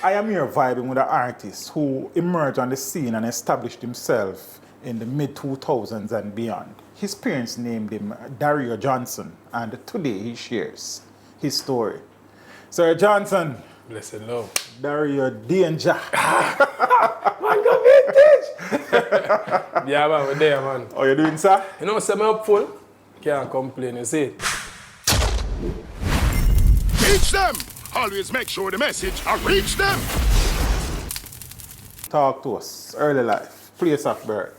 I am here vibing with an artist who emerged on the scene and established himself in the mid-2000s and beyond. His parents named him DARRIO Johnson, and today he shares his story. Sir Johnson. Blessed love. DARRIO Danger. Man, go vintage! Yeah, man, we're there, man. How you doing, sir? You know, I'm up full. Can't complain, you see. Teach them! Always make sure the message reach them! Talk to us. Early life. Place of birth.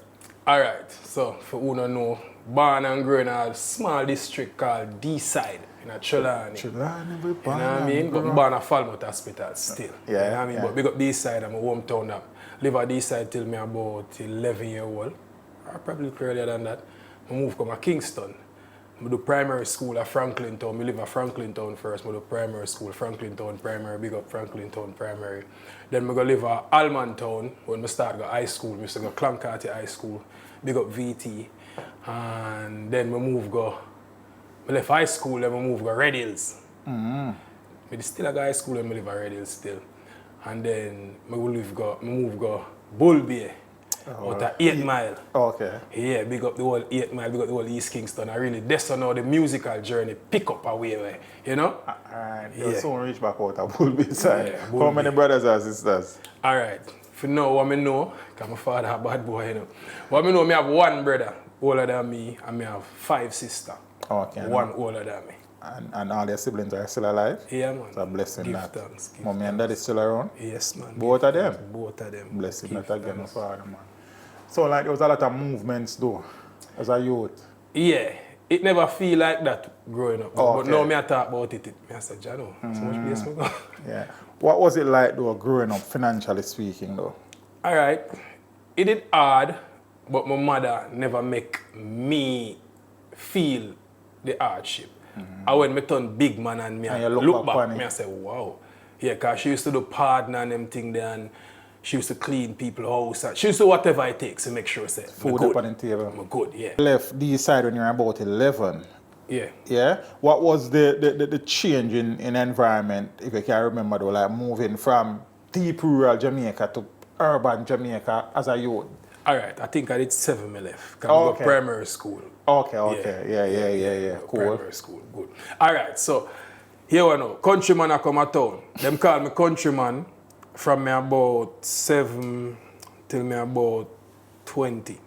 Alright, so for who don't know, born and grown in a small district called D-Side in Trelawny. Trelawny, we You know what I mean? But born at Falmouth Hospital still. Yeah, You know what I mean? yeah. But big up D-Side, I'm a hometown up. Live at D-Side till me about 11 years old. Or probably earlier than that. I moved to Kingston. I do primary school at Franklin Town. I live at Franklin Town first. I do primary school, Franklin Town Primary, big up Franklin Town Primary. Then I go live at Alman Town when I start go high school. I used to go Clancarty High School, big up VT. And then I left high school, then I moved to Red Hills. I still at high school and I live at Red Hills still. And then I move to Bull Bay. About an 8 mile. Okay. Yeah, big up the whole 8 mile, big up the whole East Kingston. I really, that's now the musical journey pick up away, you know? Alright, Yeah. you'll soon reach back out of Bull Bay side. Yeah, How Bull many Bay. brothers and sisters? Alright, for now, what I know, because my father a bad boy, you know. What I know, I have one brother older than me, and I have 5 sisters. Okay. One older than me. And all their siblings are still alive? Yeah, man. It's a blessing Give that. thanks. Give Mommy and daddy still around? Yes, man. Both of them? Both of them. Blessing Give that again, my thanks. father, man. So like there was a lot of movements though, as a youth. Yeah, it never feel like that growing up. Oh, but okay. now me I talk about it, I said, Jano, so much place me go. Yeah. What was it like though, growing up, financially speaking though? Alright, it did hard, but my mother never make me feel the hardship. And when me turn big man and me And I you look look back back, on it. me I say, wow. Yeah, because she used to do partner and them thing there, and she used to clean people's house. And she used to do whatever it takes to make sure say, Food good. up on the table. I'm good, yeah. Left this side when you were about 11. Yeah. Yeah. What was the change in environment, if you can remember though, like moving from deep rural Jamaica to urban Jamaica as a youth? Alright, I think I did 7 me left. Because Oh, I okay. go primary school. Okay. Yeah. Cool. Primary school, good. Alright, so here we know. Countryman I come a town. Them call me countryman from me about 7 till me about 20.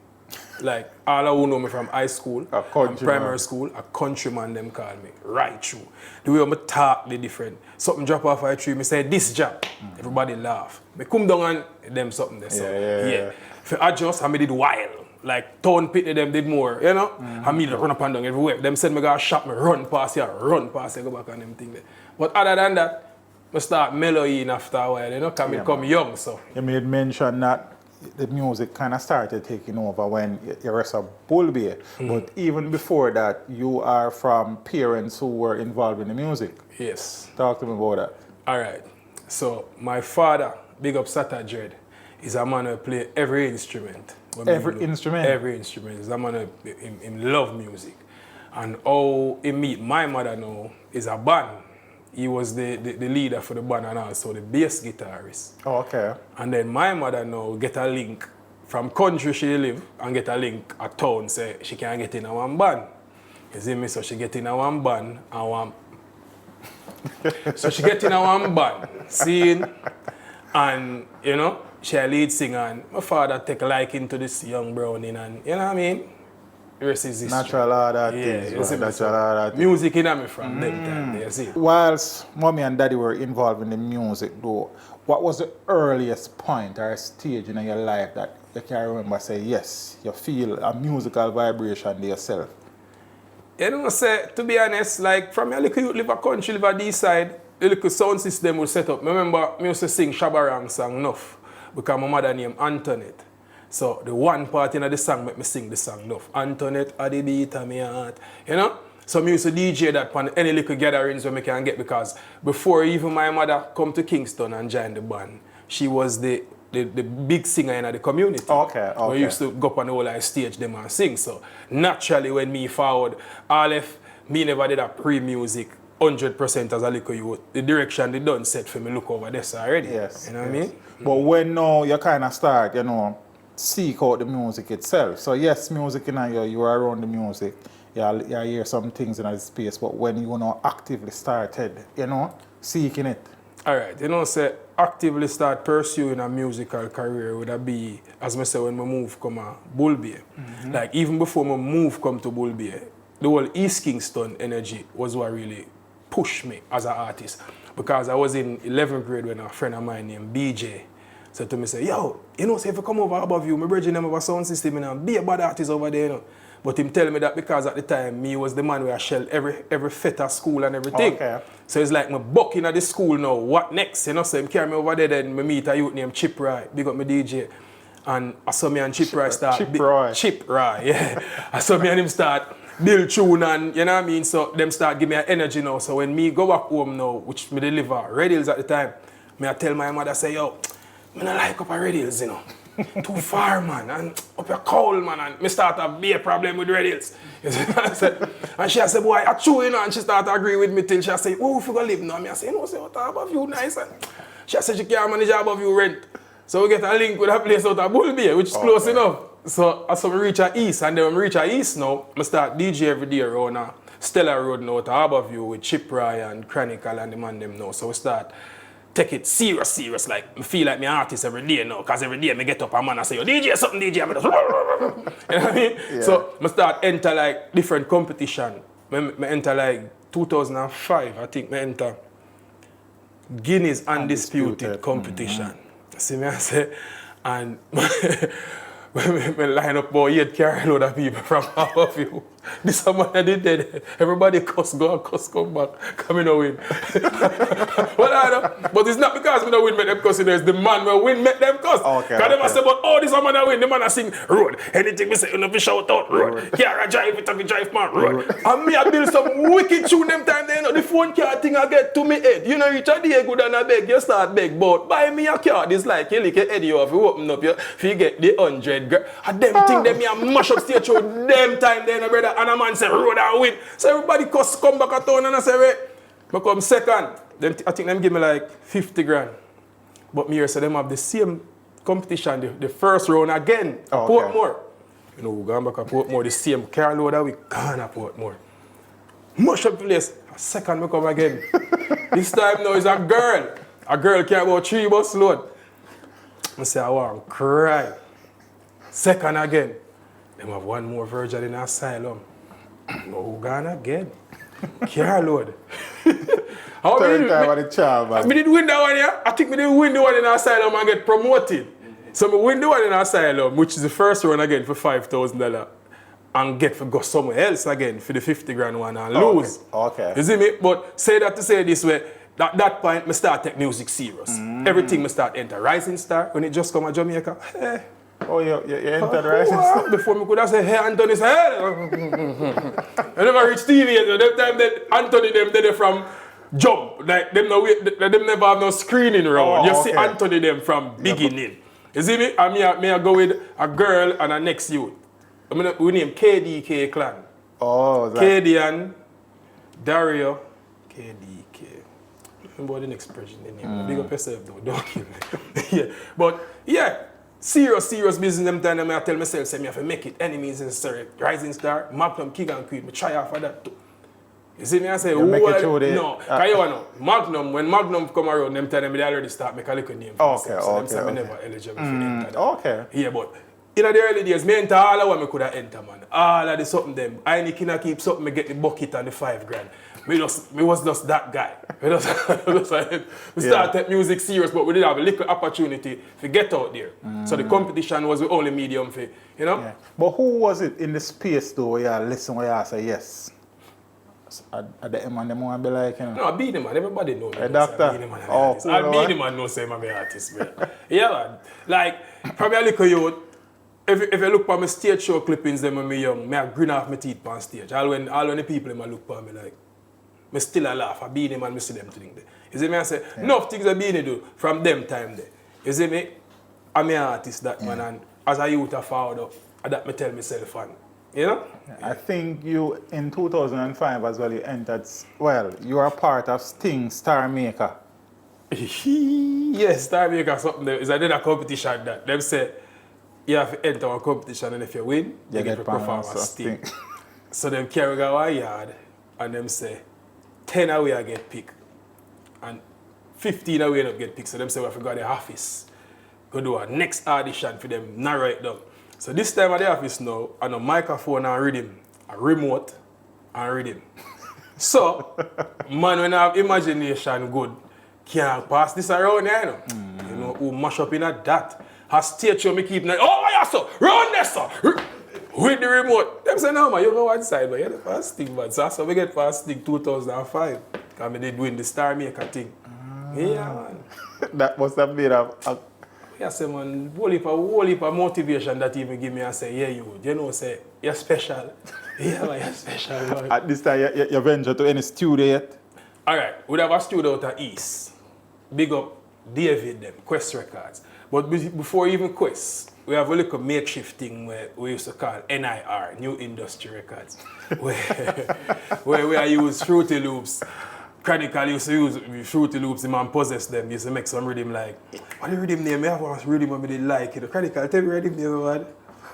Like all who know me from high school A and countryman. primary school, a countryman them call me. Right through. The way I talk the different. Something drop off a tree, me say this job. Everybody laugh. Me come down and them something there. So Yeah. For adjust, I me did wild. Like town pit them did more, you know? I me run up and down everywhere. Them said me go shop, me run past here, go back and them thing there. But other than that, I start mellowing after a while, you know, because I come young, so. You made mention that the music kind of started taking over when you were a Bull Bay. But even before that, you are from parents who were involved in the music. Yes. Talk to me about that. All right. So my father, big up Sata Dread, is a man who play every instrument. Every instrument? Every instrument. He's a man who him love music. And how he meet my mother now is a band. He was the leader for the band and also the bass guitarist. Oh, okay. And then my mother now get a link from country she live and get a link at town say she can get in a one band. You see me? So she get in a one band and one. So she get in a one band, seeing, and you know, she a lead singer and my father take a liking to this young brownie and you know what I mean? The rest is history. Natural order Yeah, things. you see Right? me? Natural order things. Music in me from them time, you see. Whilst mommy and daddy were involved in the music though, what was the earliest point or stage in your life that you can remember say, yes, you feel a musical vibration to yourself? You know, say, to be honest, like from your little youth, live a country, live a D-side, the little sound system was set up. I remember I used to sing Shabarang song enough because my mother named Antoinette. So the one part in the song make me sing the song enough. Antoinette at the beat of my heart. You know? So I used to DJ that on any little gatherings where I can get because before even my mother come to Kingston and join the band, she was the big singer in the community. Okay. We used to go up on the whole stage them and sing. So naturally when me forward, all if me never did a pre-music 100% as a little youth. The direction they done set for me look over this already. Yes. You know what I mean? But when now you kind of start, seek out the music itself. So yes, music you are around the music. You hear some things in the space, but when you actively started, seeking it. All right, say actively start pursuing a musical career would that be, as I say, when I move come to Bull Bay. Like even before I move come to Bull Bay, the whole East Kingston energy was what really pushed me as an artist. Because I was in 11th grade when a friend of mine named BJ said to me, say, yo, say if I come over above you, my bridging them have a sound system and be a bad artist over there, But him tell me that because at the time, me was the man where I shell every feta school and everything. Okay. So it's like me bucking at the school now, what next? So him carry me over there, then me meet a youth named Chip Roy, big up my DJ. And I saw me and Chip Roy start. Chip Roy, yeah. I saw me and him start build tune and, you know what I mean? So them start give me an energy now. So when me go back home now, which me deliver, Red Hills at the time, me I tell my mother, say, yo, me not like up at Red Hills, Too far, man, and up your cold, man, and me start to be a problem with Red Hills. And she said, boy, I true, and she started to agree with me till she said, oh, if you go live now, I say, say, what above you, nice, and she said, she can't manage above you rent. So we get a link with a place out of Bull Bay, which is close enough. So as we reach at East, and then when we reach at East now, I start DJ every day around Stella Road now to Harborview with Chip Roy and Chronicle and the man them now. So we start take it serious, like I feel like me artist every day now, because every day I get up and man I say, yo, DJ something, DJ, I'm just, you know what I mean? Yeah. So I start enter like different competition. I enter like 2005, I think I enter Guinness Undisputed competition. See me I say, and when we line up about 8 carload of people from half of you. This someone that did that. Everybody cuss go and cuss come back. Coming to win. Well, I know. But it's not because we don't win make them cuss. It's the man will win make them cuss. Okay. Because they say, but oh, this man that win. The man that sing road. Anything we say, you know, we shout out road. Here I drive it, I drive man road. And me I build some wicked tune them time. Then the phone car thing I get to me head. You know, reach a day good and I beg. You start beg. But buy me a car. This like you lick your head you off. You open up. You get the 100. And them thing them me a mash up stage show. Them time then brother. And a man say, road and win. So everybody come back at town and I say, wait, I come second. I think them give me like 50 grand. But me here say them have the same competition, the first round again, at Portmore. You know, we gone back at Portmore, the same carload that we gone at Portmore. Mush up the place. Second, I come again. This time now is a girl. A girl carry about 3 bus load. I say, I want to cry. Second again. Them have one more virgin in asylum. No, who gone again? Carload. Third time on the child, man. I did win that one, yeah? I think I did win the one in asylum and get promoted. So I win the one in asylum, which is the first round again for $5,000. And get to go somewhere else again for the 50 grand one and lose. Okay. You see me? But say that to say this way, at that point, I start take music serious. Everything I start enter. Rising Star, when it just come to Jamaica, hey. Oh, you entered Rising Star? Before me could have said, hey, Anthony, say, hey. I never reached TV yet. That time that Anthony, them did it from jump. Like, them never have no screening around. You see Anthony, them from beginning. You see me? And me I go with a girl and a next youth. We name KDK clan. Oh, that. KD and DARRIO. KDK. Remember the next person in name. Big up yourself though, don't kill me. Yeah. But yeah, serious business them time I tell myself, say me have to make it. Enemies necessary. Rising Star, Magnum, King and Queen. Me try out for that too. You see me I say, make it through there. No, you know, Magnum, when Magnum come around, them time they already start make a little name for myself. So them say me never eligible for enter that. Okay. Yeah, but in the early days, me enter all of what I could have enter, man. All of the something them. I need to keep something, me get the bucket and the 5 grand. Me was just that guy. We started music serious, but we did have a little opportunity to get out there. So the competition was the only medium for, you know? Yeah. But who was it in the space though where you listen, where you say yes? At the end, they want to be like, you know? No, I beat him, man. Everybody know me. A doctor? I beat him, man. No say I'm an artist, man. Yeah, man. Like, probably a little youth. If you look at my stage show clippings them when I young, I grin off my teeth on stage. All when the people look at me like, I still a laugh. I beat him and I see them thing there. You see me? I say, enough things I beat do from them time there. You see me? I'm an artist that man, and as a youth I forward up, that I tell myself, and You know? I think you, in 2005 as well, you entered, well, you are part of Sting Star Maker. Yes, Star Maker something there. It's another competition that them say you have to enter a competition and if you win, you get to perform a Sting. So them carry go a yard and them say 10 away I get picked and 15 away not get picked. So them say we have to go to the office, go do a next audition for them, narrow it down. So this time at the office now, and a microphone and rhythm, a remote and rhythm. So, man, when I have imagination good, can't pass this around here, you know. You know, who mash up in a that. Has stage show me keep, oh, yeah, so, run there, so. With the remote. Them say, no, man, you go one side, but you're the first thing, man. So that's how we get first thing 2005. Because I did win the Star Maker thing. Yeah, man. That must have been a I say, man, whole heap of motivation that even give me and say, yeah, you know, say, you're special. Yeah, man, you're special, man. At this time, you venture to any studio yet? All right, we have a studio out of East. Big up David, them, Quest Records. But before even Quest, we have a little makeshift thing where we used to call NIR, New Industry Records, where we use Fruity Loops. Chronicle used to use Fruity Loops, the man possess them, used to make some rhythm like, what the rhythm name? I have one rhythm I didn't like it. Chronicle, tell me rhythm name, man.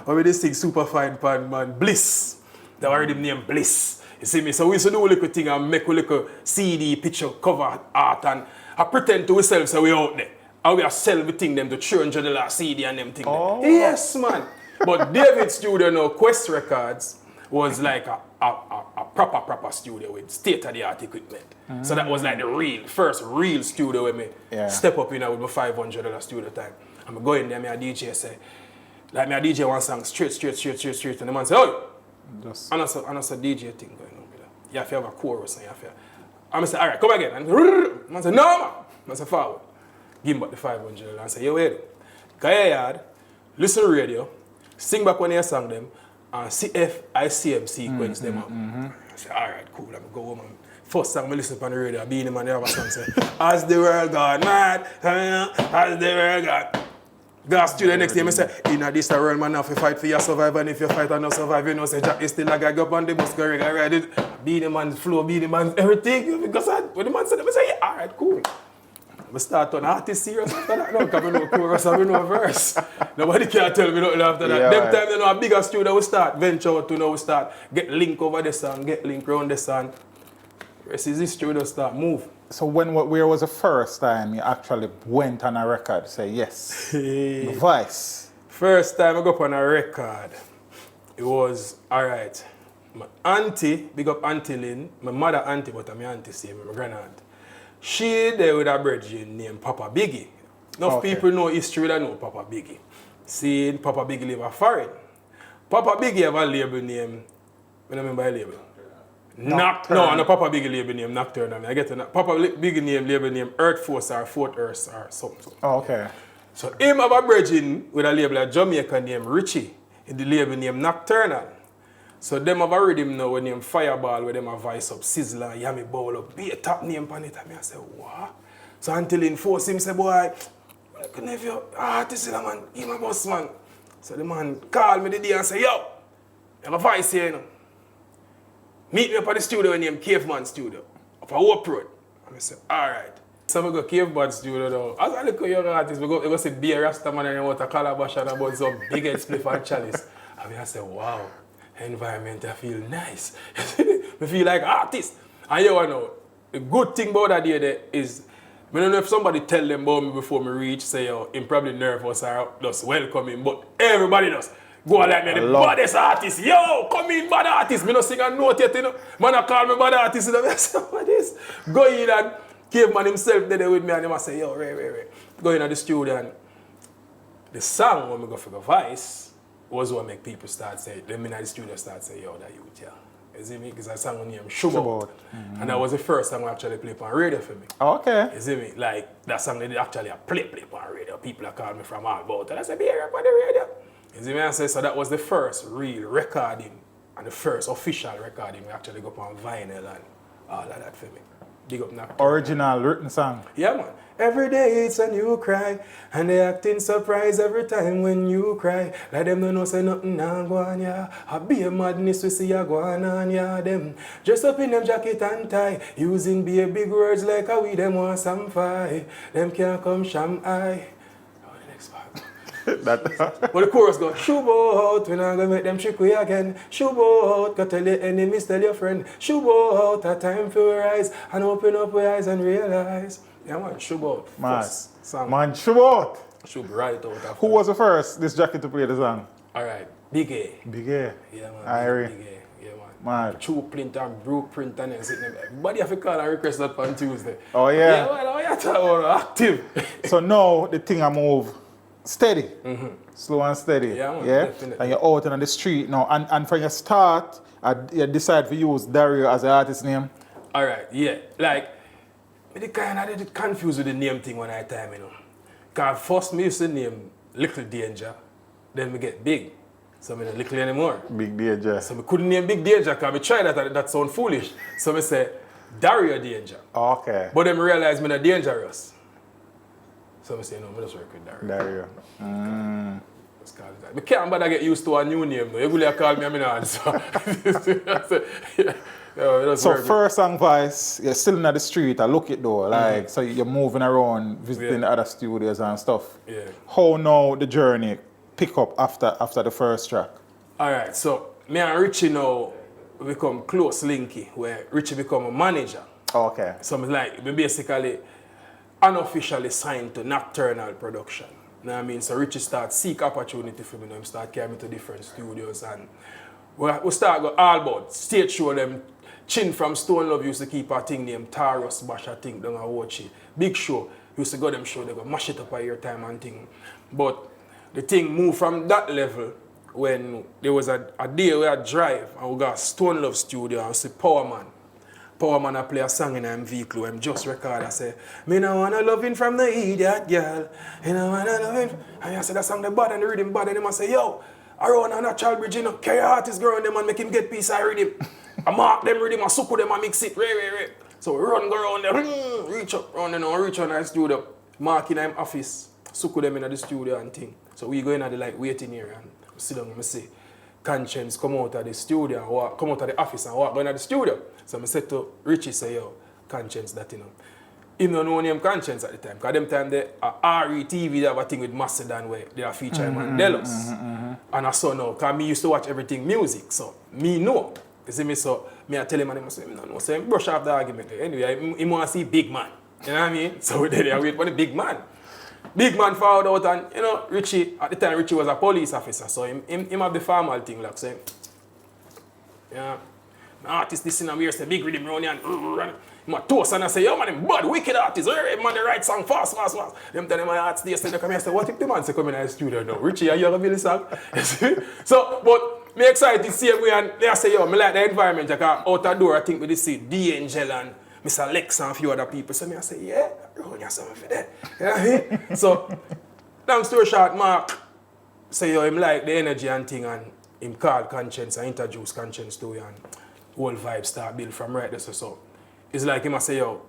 Or we just sing super fine pan, man, Bliss. That was rhythm name Bliss. You see me? So we used to do a little thing and make a little CD, picture, cover art and I pretend to ourselves that we out there. And we are sell everything them to $300 CD and them thing. Oh. Yes, man. But David's studio now, Quest Records, was like a proper studio with state-of-the-art equipment. So that was like the first real studio with me. Yeah. Step up in with my $500 studio time. I'm going there, me a DJ say, like me a DJ one song straight. And the man say, oh! Just... And that's a DJ thing going on with that. You have to have a chorus and you have to. I'm say, all right, come again. And man say, no, man. I say, forward. Give him back the $500 and say, yo, wait. Go your yard, listen to radio, sing back when you sang them, and see if I see them sequence them up. I say, all right, cool, I'm going to go home. First song I listen on the radio, being the man, the other song say, as the world gone mad, as the world gone. Go to studio next day, I say, in this world, man, if you fight for your survival, and if you fight and not survive, you know, say, Jack is still a guy, go up on the bus, go ride it. Be the man flow, be the man everything. Because when the man said, I say, yeah, all right, cool. I start on artist serious after that now, because I know chorus and I know verse. Nobody can tell me nothing after that. Yeah, Them time, you know, a bigger studio, we start venture out to now, we start get link over the song, get link around the song. Rest is this studio start move. So where was the first time you actually went on a record? Say yes. Vice. First time I go up on a record, it was, all right, my auntie, big up Auntie Lynn, my mother auntie, but my auntie same, my grand-aunt. She there with a brethren named Papa Biggie. Enough people know history that know Papa Biggie. See, Papa Biggie live a foreign. Papa Biggie have a label name, what do I mean by label? No, Papa Biggie label name Nocturnal. I get it. Papa Biggie label name Earth Force or Fort Earth or something. Oh, okay. So him have a brethren with a label of Jamaica named Richie, in the label name Nocturnal. So them have a rhythm now with name Fireball, with them a voice up, Sizzler, Yummy Bowl up, be a top name on it. And I say, what? So until he enforce him, say, boy, I couldn't have your artist, man, give my boss, man. So the man call me the day and say, yo, I have a voice here, you know. Meet me up at the studio named Caveman Studio, up at Hope Road. And I say, all right. So we go Caveman Studio now. As I look at young artists, we go see Beer Rastaman and what a calabash and about some big head spliff and chalice. And I say, wow. Environment, I feel nice. I feel like artist. And you know, the good thing about that day there is, I don't know if somebody tell them about me before me reach, say, yo, I'm probably nervous or just welcoming, but everybody does. Go and like me, the baddest artist. Yo, come in, bad artist. Me no sing a note yet, you know. Man, I call me bad artist. You know, I say, what is? Go in and Caveman himself there with me and he say, yo, Ray. Go in at the studio and the song when we go for the voice, was what make people start saying, them in the studio start saying, yo, that youth, yeah. You see me? Because I sang on name Sugar. And that was the first time I actually played on radio for me. Oh, okay. You see me? Like, that song they actually play on radio. People are calling me from all about it. I said, be here on the radio. You see me? I say, so that was the first real recording and the first official recording we actually go on vinyl and all of that for me. Big up Nocturne. Original written song. Yeah, man. Every day it's a new cry, and they acting surprised every time when you cry. Like them no know say nothing nah go on, yeah. I be a madness we see ya go on, yeah. Them dress up in them jacket and tie, using be big words like how we them want some fight. Them can't come sham eye. Oh, the next part. That, But the chorus go, Shubo out, we not gonna make them trick we again. Shubo out, go tell your enemies, tell your friend. Shubo out, a time for rise and open up your eyes and realize. Yeah, man, Shubo out. man, First song. man, Shubot. Shub right out after. Who was the first this jacket to play the song? Alright, Big A. Big A. Yeah, man. Irie. Big A. Yeah, man. Man. True print and broke print and everything. Everybody have to call and request that on Tuesday. Oh, yeah. Yeah, man, oh, yeah, talk about active. So now the thing I move steady. Slow and steady. Yeah, man, definitely. And you're out on the street now. And from your start, you decide to use DARRIO as an artist name. Alright, yeah. Like, I did confused with the name thing one time, you know. Because first me used to name Little Danger, then we get Big. So I don't Little anymore. Big Danger. So I couldn't name Big Danger because I tried that and that sound foolish. So I say DARRIO Danger. Okay. But then I realized I'm not dangerous. So I say, no, I just work with DARRIO. DARRIO. Let's call it that. I can't bother get used to a new name though. You really call me, I'm not answer. Yeah, So first song voice, you're still in the street, I look it though, like, so you're moving around, visiting other studios and stuff. Yeah. How now the journey pick up after the first track? Alright, so me and Richie now become close linky, where Richie become a manager. Okay. So I'm like, we basically unofficially signed to Nocturnal Production. You know what I mean? So Richie start seek opportunity for me, now start carrying me to different studios and we start go all about stage show them. Chin from Stone Love used to keep a thing named Taros Bash, I think, down and watch it. Big show, used to go them show, they go mash it up a year time and thing. But the thing moved from that level when there was a day where I drive and we got Stone Love studio and see Power Man I play a song in a vehicle and just record. I say, me no wanna love him from the idiot girl. You know wanna love him. And I say that song the bad and the rhythm bad and them I say, yo, around on a child bridge, you know, carry artist girl and them and make him get piece of rhythm. I mark them rhythm, I suck them and mix it, right. So we run go around there, reach up around there now, reach on the studio, mark in them office, suck them in the studio and thing. So we go in at the like waiting area and sit down and say, Conscience come out of the studio, and walk, come out of the office and walk going to the studio. So I said to Richie, say, yo, Conscience that, you know. Him don't know name Conscience at the time, because them time they RETV, they have a thing with Macedon where they are featuring Mandelos. And I saw now, because me used to watch everything music, so me know. You see me, so me I tell him and I say, no, so him brush off the argument. Anyway, he want to see big man. You know what I mean? So we there wait for the big man. Big man found out and, you know, Richie, at the time Richie was a police officer, so him have the formal thing like saying, yeah, my artist this in a weird, say big rhythm round here and my toast and I say, yo man, them bad, wicked artist, hey man, they write song fast. Them tell them my artist they say, they come here and say, what if the man say come in the studio now? Richie, are you gonna build the song? So, but me excited to see him and they say, yo, me like the environment, like out the door I think we just see D-Angel and Mr. Lex and a few other people. So me I say, yeah, run you something for that. You know what I mean? So, long story short, Mark say, yo, him like the energy and thing and him call Conscience and introduce Conscience to you and whole vibe start build from right there. So it's like him I say, yo,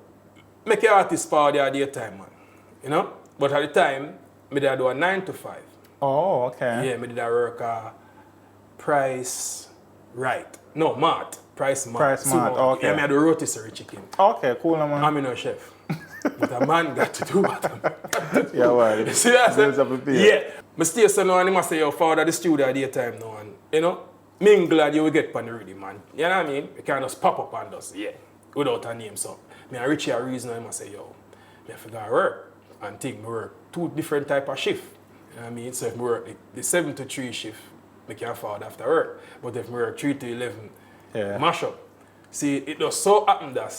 make your artist power there daytime, man. You know? But at the time, me did do a 9 to 5. Oh, okay. Yeah, me did work Price Right. No, Mart. Price Mart. Okay. Yeah, me had the rotisserie chicken. Okay, cool, man. I'm no chef. But a man got to do what Yeah, well. you see that? Yeah. I stay so now and I say, yo, father the studio at daytime now and, you know, me glad you will get pan the rhythm, man. You know what I mean? You can just pop up and just, yeah, without a name. So, me and Richie a reason I say, yo, me have to go work and think me work 2 different type of shift. You know what I mean? So if me work the 7 to 3 shift, I can afford after work. But if I work 3 to 11, mash up. See, it does so happen that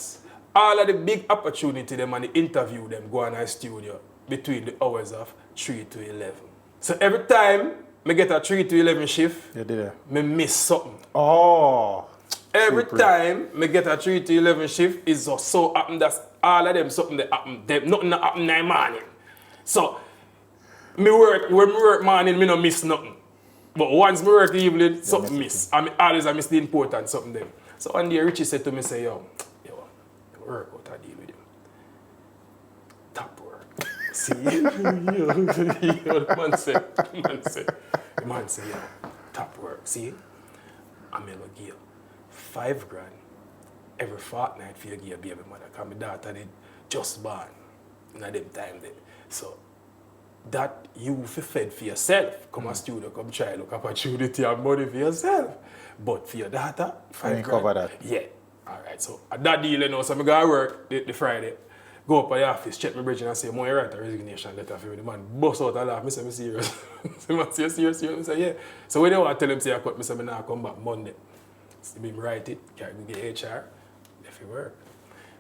all of the big opportunity them and the interview them go on a studio between the hours of 3 to 11. So every time I get a 3 to 11 shift, I miss something. Oh. Every time I get a 3 to 11 shift, it's just so happen that all of them something that happen, nothing that happen in the morning. So, when I work morning, I don't miss nothing. But once I work evening, something miss. I always miss the important something then. So one day Richie said to me, say, yo, work out a deal with him. Top work. See? the man say, yeah, top work. See? I'm going to give you $5 grand every fortnight for you to give your baby mother. Because my daughter did just born in them time then. So that you fed for yourself. Come a studio, come try look opportunity and money for yourself. But for your daughter, $5 grand. Cover that. Yeah. Alright, so at that deal, you know, so I go to work the Friday, go up at the office, check my bridge and say, "Mo, you write a resignation letter for me." The man bust out a laugh. I say, "I'm serious." The man say, "Serious?" I say, "Yeah." So when they want to tell him, say, I cut, I say, "I'm not come back Monday." So I write it, carry me get HR, left it work.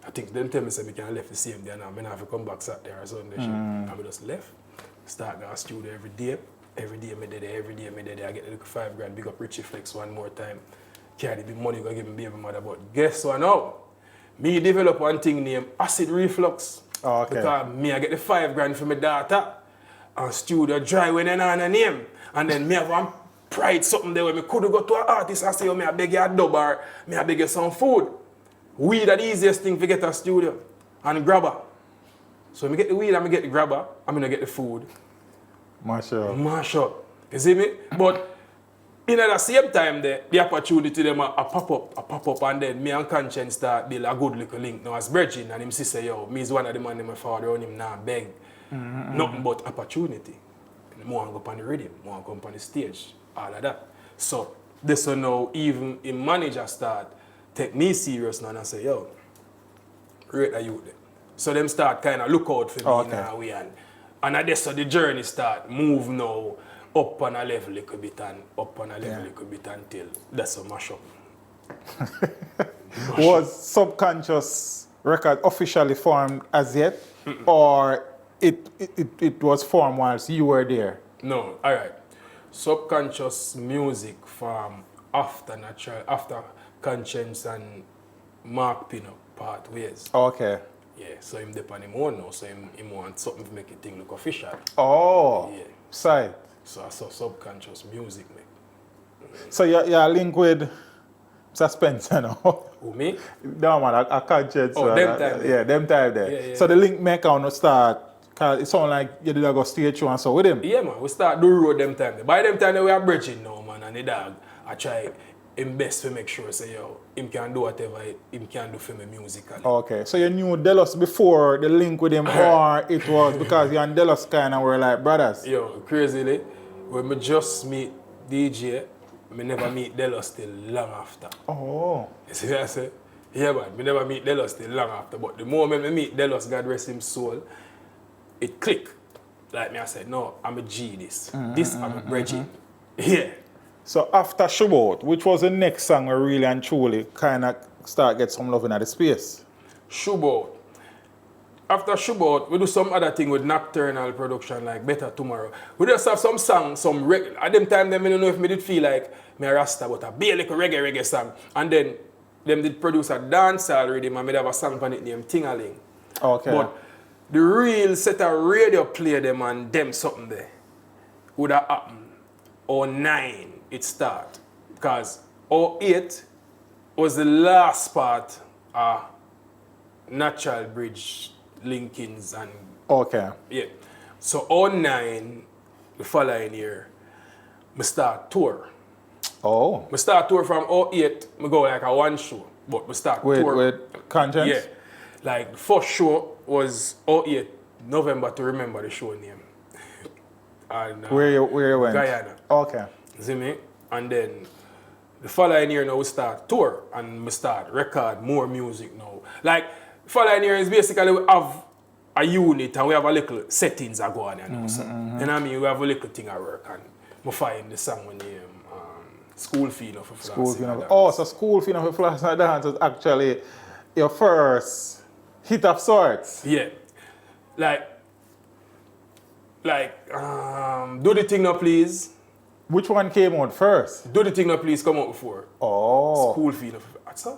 I think them tell me say I can left the same day now. I have to come back Saturday or Sunday. And I just left. Start going to studio every day. Every day I did there. I get the $5 grand, big up Richie Flex one more time. Carry the money, go give me baby mother. But guess what now? Me develop one thing named acid reflux. Oh, okay. Because me I get the $5 grand for my daughter. And studio dry when I know her name. And then me have one pride something there where me could go to an artist and say, "Oh, me I beg you a dub or me I beg you some food." Weed are the easiest thing to get a studio. And grabber. So I get the weed and I get the grabber. I'm going to get the food. Mash up. Mash up. You see me? But in at the same time, the opportunity them a pop up, and then me and Conscience start build a good little link. Now as Virgin and him say, "Yo, me is one of the man my father on him now beg." Nothing but opportunity. More and go on the rhythm, more and go on the stage, all of that. So this one now even in manager start take me serious now and say, "Yo, rate a youth." So them start kind of look out for me now and I guess so the journey start move now. Up on a level a little bit and up on a level a little bit until that's a mash up. Was Subconscious Record officially formed as yet? Or it was formed whilst you were there? No, alright. Subconscious music from after Conscience and Mark Pino part ways. Okay. Yeah, so him depend on him own now, so him want something to make it thing look official. Oh, yeah. Side. So I saw Subconscious music, man. So you're linked with Spencer now? Who, me? No man, I Conscience. Oh, them time yeah, them time there. Yeah, yeah. So the link maker on start, cause it sound like you did go stage show and so with him? Yeah man, we start do road them time. By them time we are bridging now, man, and the dog, I try him best to make sure say, yo, him can do whatever him can do for me musically. Okay, so you knew Delos before the link with him, or it was because you and Delos kind of were like brothers? Yo, crazily, when me just meet DJ, me never meet Delos till long after. Oh. You see what I say? Yeah man, me never meet Delos till long after, but the moment me meet Delos, God rest him soul, it clicked. Like me, I said, no, I'm a G this. This I'm a bridging. Yeah. So after Shootout, which was the next song where really and truly kind of start get some love in the space? Shootout. After Shootout, we do some other thing with Nocturnal production like Better Tomorrow. We just have some songs, some reggae. At them time, them, I don't know if me did feel like me a Rasta, but a be like a reggae song. And then them did produce a dancehall rhythm and me have a song on it named Ting-a-ling. Okay. But the real set of radio play them and them something there would have happened. 09 it start. Because 08 was the last part of Natural Bridge linkings and Okay. yeah. So 09, the following year, I start tour. Oh. I start tour from 08, I go like a one show. But I start tour. With Conscience? Yeah. Like the first show was 08, November to remember the show name. And, Where you went? Guyana. Okay. See me? And then the following year now we start tour and we start record more music now. Like following year is basically we have a unit and we have a little settings that go on and now. So, you know what I mean? We have a little thing at work and we find the song with name School Fee for Flash. School Fee for Oh, so School Fee for Flash and Dance was actually your first hit of sorts. Yeah. Do the Thing Now Please. Which one came out first? Do the Thing Now Please come out before. Oh. School Fee for Flash.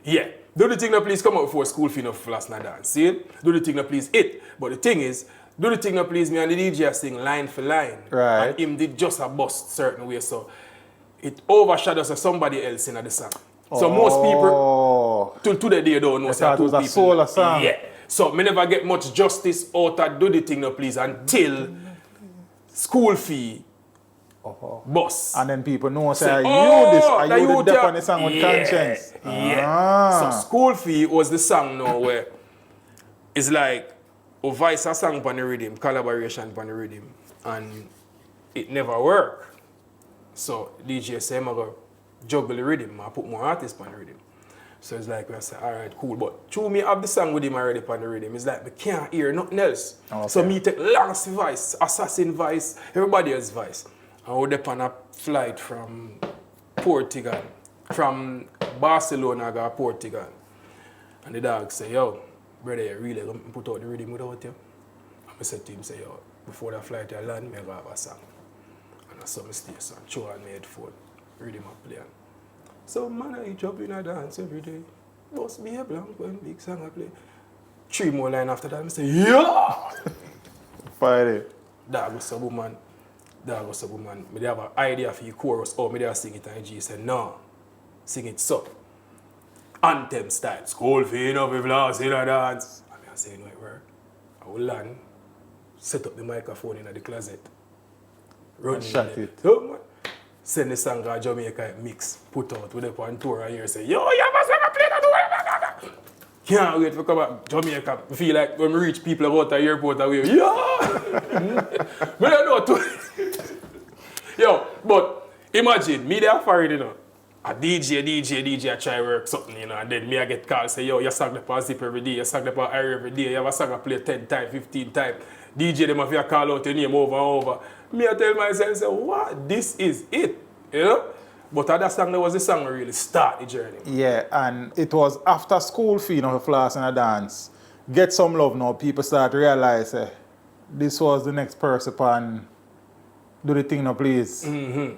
Yeah. Do the Thing Now Please come out before School Fee for Flash and Dance. See it? Do the Thing Now Please it. But the thing is, Do the Thing Now Please, me and the DJ sing line for line. Right. And him did just a bust certain way. So it overshadows somebody else in the song. So most people Oh. Till today they don't know. I say thought it two was a people. solo song. Yeah. So me never get much justice out of Do the Thing No Please until School Fee bus. And then people know, say, Say, are you the dep yeah. on the song with conscience? Yeah. Ah. So School Fee was the song now where it's like a voice a song on the rhythm, collaboration on the rhythm, and it never worked. So DJ say, I'm going to juggle the rhythm, I put more artists on the rhythm. So it's like, I say, all right, cool. But through me have the song with him already on the rhythm, it's like, I can't hear nothing else. Okay. So me take Lance voice, Assassin voice, everybody else's voice. I was up on a flight from Portugal, from Barcelona, I got Portugal. And the dog say, yo, brother, you really going to put out the rhythm without you? And I said to him, say, yo, before the flight I land, I have a song. And I saw my station, show on my headphone, rhythm I play. So man, I jump in a dance every day. Must be a blank when big song I play. 3 more lines after that, I say, yeah! Fire it. Dog was a woman. Me have an idea for your chorus, or me sing it and G said, no, sing it so. Anthem style. School fee up with last in a dance. And I say, no, it work. I will land, set up the microphone in the closet. Run Shut it. So, man, send the song to Jamaica mix, put out with the on tour and here say, yo, you have a song to play that. Can't wait to come back Jamaica. I feel like when we reach people about the airport, I will, yeah! But I know too. Yo, but imagine, me there foreign, you know. A DJ, I try work something, you know, and then me I get called, say, yo, you sing the on zip every day, you sing the on air every day, you have a song I play 10 times, 15 times. DJ them have to call out your name over and over. Me I tell myself, say, what? This is it, you know? But that song, that was the song that really start the journey. Yeah, and it was after School Fee, you know, Floss and a dance. Get Some Love now, people start to realize, this was the next person upon Do the Thing No Please. Mm-hmm.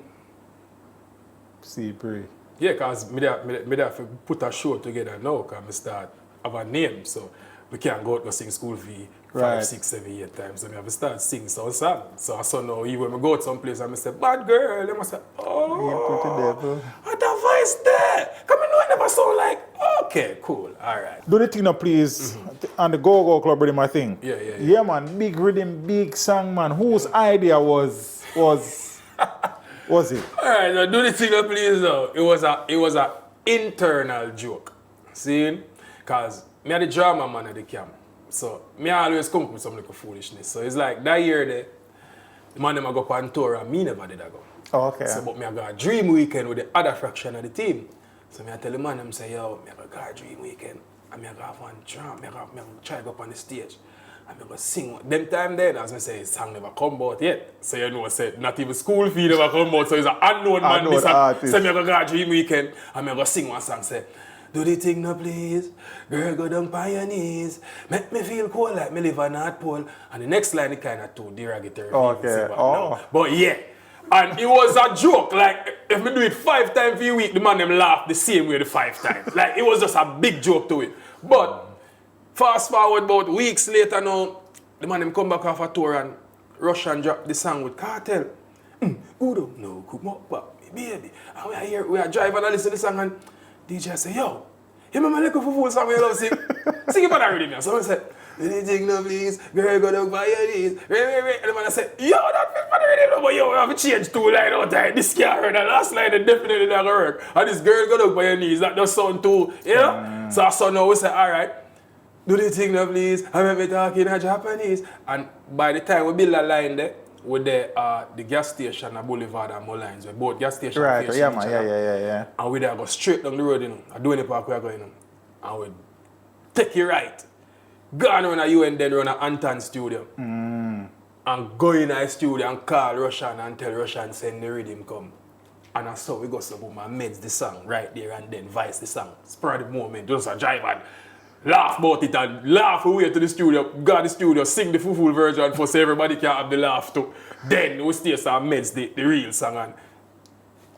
See, pray. Yeah, because me have to put a show together now, because I start have a name, so we can't go out and sing School Fee 5, Right. 6, 7, 8 times. So I have to start singing some song. So I saw now, even when I go out someplace, I say, bad girl, they must say, oh, Yeah, pretty devil. what that voice there? Come on, I never sound like, okay, cool, all right. Do the Thing No Please and the Go-Go Club rhythm, I think. Yeah. Yeah, man, big rhythm, big song, man. Whose idea was it? All right, now do the thing, now, please. Though. It was a internal joke. See, cause me are the drama man at the camp, so me always come up with some little foolishness. So it's like that year the man them a go on tour and me never did a go. Oh, okay. So but me a go a dream weekend with the other fraction of the team. So me I tell the man them say, yo, me a go a dream weekend and me a go have one drum. Me a go try go up on the stage. I'm going to sing. Them time then, as I say, the song never come out yet. So you know, say, not even School Fee never come out. So it's an unknown man. Unknown artist. So I'm going to go dream weekend. I'm going to sing one song, say, do the thing now, please. Girl, go down by your knees. Make me feel cool like me live on North Pole. And the next line, it kind of too derogatory. Okay. But yeah. And it was a joke. Like, if me do it 5 times a week, the man them laugh the same way the 5 times. Like, it was just a big joke to it. But fast forward about weeks later now, the man them come back off a tour and rush and drop the song with Cartel. Who don't know, come up back, me baby. And we are driving and listen to the song and DJ say, yo, you remember the little fool song we love sing? Sing it on that rhythm. So I said, anything no please, girl go down by your knees. And the man said, yo, that fit for the rhythm, but yo, we have to change 2 lines out there. This can't work. The last line is definitely not gonna work. And this girl go down by your knees, that does sound too, you know? So I saw now we say, all right. Do the thing now, please. I remember talking in Japanese. And by the time we build a line there, with the gas station at Boulevard and Mullines, we both gas stations. Right, yeah, man, yeah. And we there go straight down the road, you know. I do any park we are going, you know. And we take you right. Go on run a UN, then run a Anton studio. And go in a studio and call Russian and tell Russian send the rhythm come. And I saw we go so boom and meds the song right there and then vice the song. Spur the moment, just a drive and laugh about it and laugh away to the studio, go to the studio, sing the full version for so everybody can have the laugh too. Then we stay some meds the real song and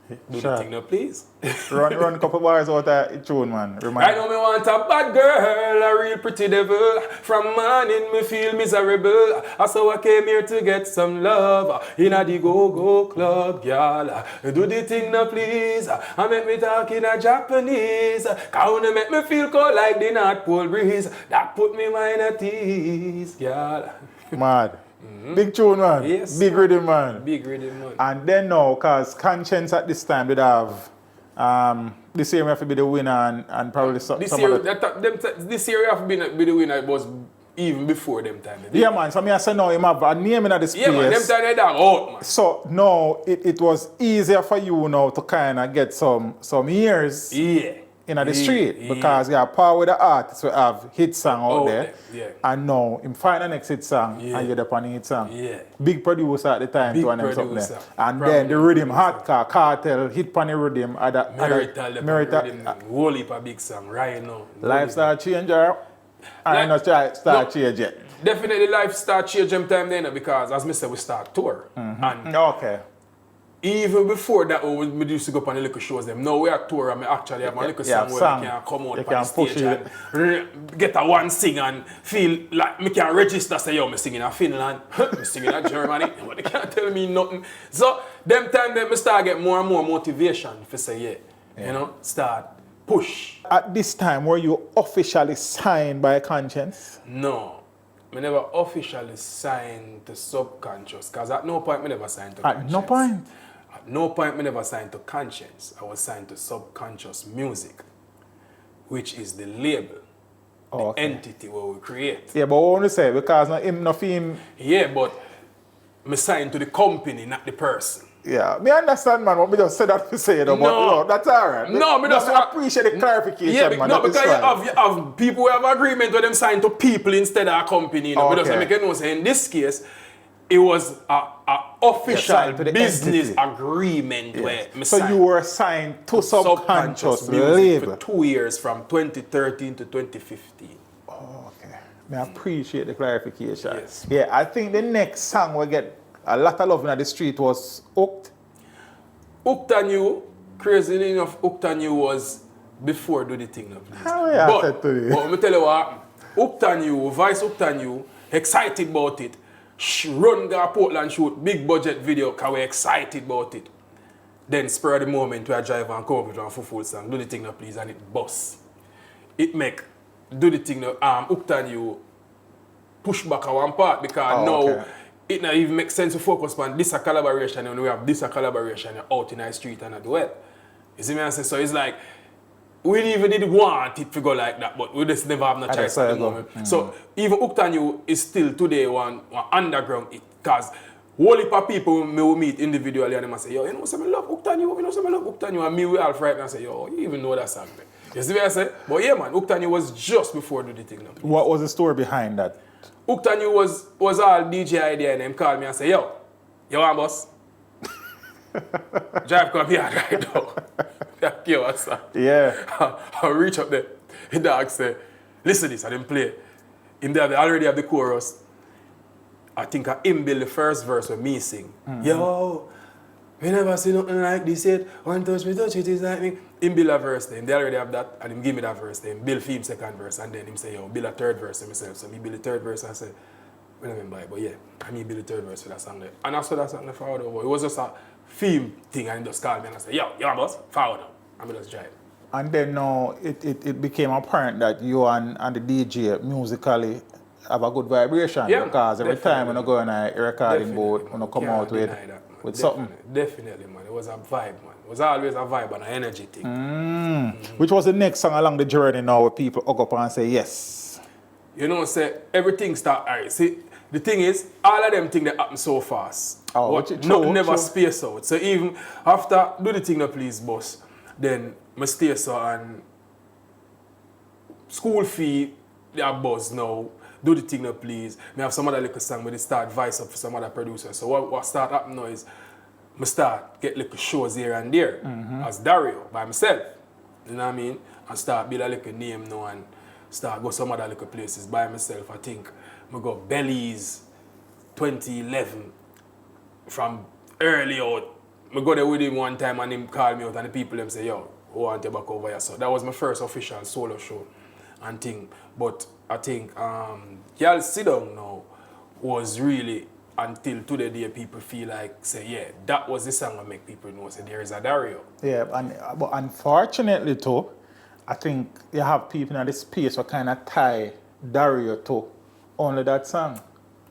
Do Sure. the thing now, please. run a couple bars out of the tune, man. Remind I know me want a bad girl, a real pretty devil. From morning me feel miserable. So I came here to get some love. In a the go-go club, girl. Do the thing now, please. And make me talk in a Japanese. Cause when you make me feel cold like the North Pole breeze. That put me mind at ease, girl. Mad. Big tune, man. Yes, Big man. rhythm, man. Big rhythm, man. And then now, because Conscience at this time did have, this year we have to be the winner and probably some This some year, other... this year have been be the winner. It was even before them time. Yeah, man. So me I say now, him have a name in this Yeah, man. Them place. time they done out, man. So no, it was easier for you now to kind of get some years Yeah. in the street because you have power with the artists who have hit song out there. Yeah. And now him find the next hit song Yeah. and you're up on the hit song. Yeah. Big producer at the time Big to one them something there. producer. And Probably then the rhythm, producer. hot car, cartel, hit pan the rhythm, Merital, whole heap of big song right now. lifestyle changer. I know start change yet. Definitely lifestyle change them time then because as me said we start tour. And Okay. even before that we used to go up on the little shows them. Now we are tour and me actually have a little song where we can come out You on can the push stage it. and get a one sing and feel like me can register say yo me singing in Finland, me singing in Germany, but they can't tell me nothing. So them time then me start get more and more motivation to say yeah. You know, start push. At this time, were you officially signed by Conscience? No. I never officially signed to Subconscious because at no point I never signed to At Conscience. no point? At no point I never signed to Conscience. I was signed to Subconscious Music, which is the label, Oh, the entity where we create. Yeah, but what I want to say, because no film... Yeah, but I signed to the company, not the person. Yeah, me understand, man, what me just said that to say, though, but no, that's all right. No, me just appreciate the clarification, yeah, man. no, that is because fine. you have people who have agreement with them signed to people instead of a company. You know? Okay. Me just make you know, say in this case, it was a official signed to the business entity. agreement where me So signed you were signed to Subconscious Music label. for 2 years from 2013 to 2015. Oh, okay. Me appreciate the clarification. Yes. Yeah, I think the next song we get a lot of love in the street was Hooked. Hooked on You, crazy enough, Hooked on You was before Do the Thing Now, Please. How yeah, I said to you. But let me tell you what happened. Hooked on You, Vice Hooked on You, excited about it. Run go Portland shoot, big budget video, because we're excited about it. Then spur of the moment, we drive and come up with a full song, Do the Thing Now, Please, and it bust. It make Do the Thing Now, Hooked on You push back on one part because now okay. it not even make sense to focus on this a collaboration and we have this a collaboration out in the street and as well. You see me I say? So it's like we even did want it to go like that, but we just never have no choice at the moment. So even Hooked on You is still today one underground hit because whole heap of people me will meet individually and them say, yo, you know some love Hooked on You, you know some love Hooked on You, and me we all frightened and say, yo, you even know that song. You see me I say? But yeah man, Hooked on You was just before Do the Thing Now. What was the story behind that? Hooked on You was all DJ idea and them called me and say, yo, you want boss? Drive come here right now. Yo, what's that? Yeah. I reach up there. The dog say, listen to this, I didn't play. Him there, they already have the chorus. I think I him build the first verse with me sing. Yo, we never see nothing like this yet. One touch me, touch it is like me. Him build a verse then. They already have that. And him give me that verse then. Build for him second verse. And then him say, yo, build a third verse himself. So me build the third verse and I say, we don't buy it, but yeah. And me build the third verse for that song there. And I saw that song there forward over. It was just a theme thing and he just called me and I said, yo, boss, forward now. And we just drive. And then now it became apparent that you and the DJ musically have a good vibration because every time when you go in a recording booth, when you come out with something. Definitely, man. It was a vibe, man. It was always a vibe and an energy thing. Which was the next song along the journey now where people hug up and say yes. You know, say everything start alright. See, the thing is, all of them things that happen so fast. Oh, nothing never space out. So even after Do the Thing Now, Please, boss, then I stay so and school fee, they are buzz now. Do the Thing Now, Please. I have some other little song where they start vice up for some other producers. So what start happening now is I start get little shows here and there as DARRIO by myself. You know what I mean? And start build a little name now and start go some other little places by myself. I think I go Belly's 2011 from early out. I go there with him one time and him call me out and the people them say, yo, I want you back over here. So that was my first official solo show and thing. But I think Y'all Sit Down now was really, until today day, people feel like, say, yeah, that was the song that make people know, say, there is a DARRIO. Yeah, but unfortunately too, I think you have people in the space who kind of tie DARRIO to only that song.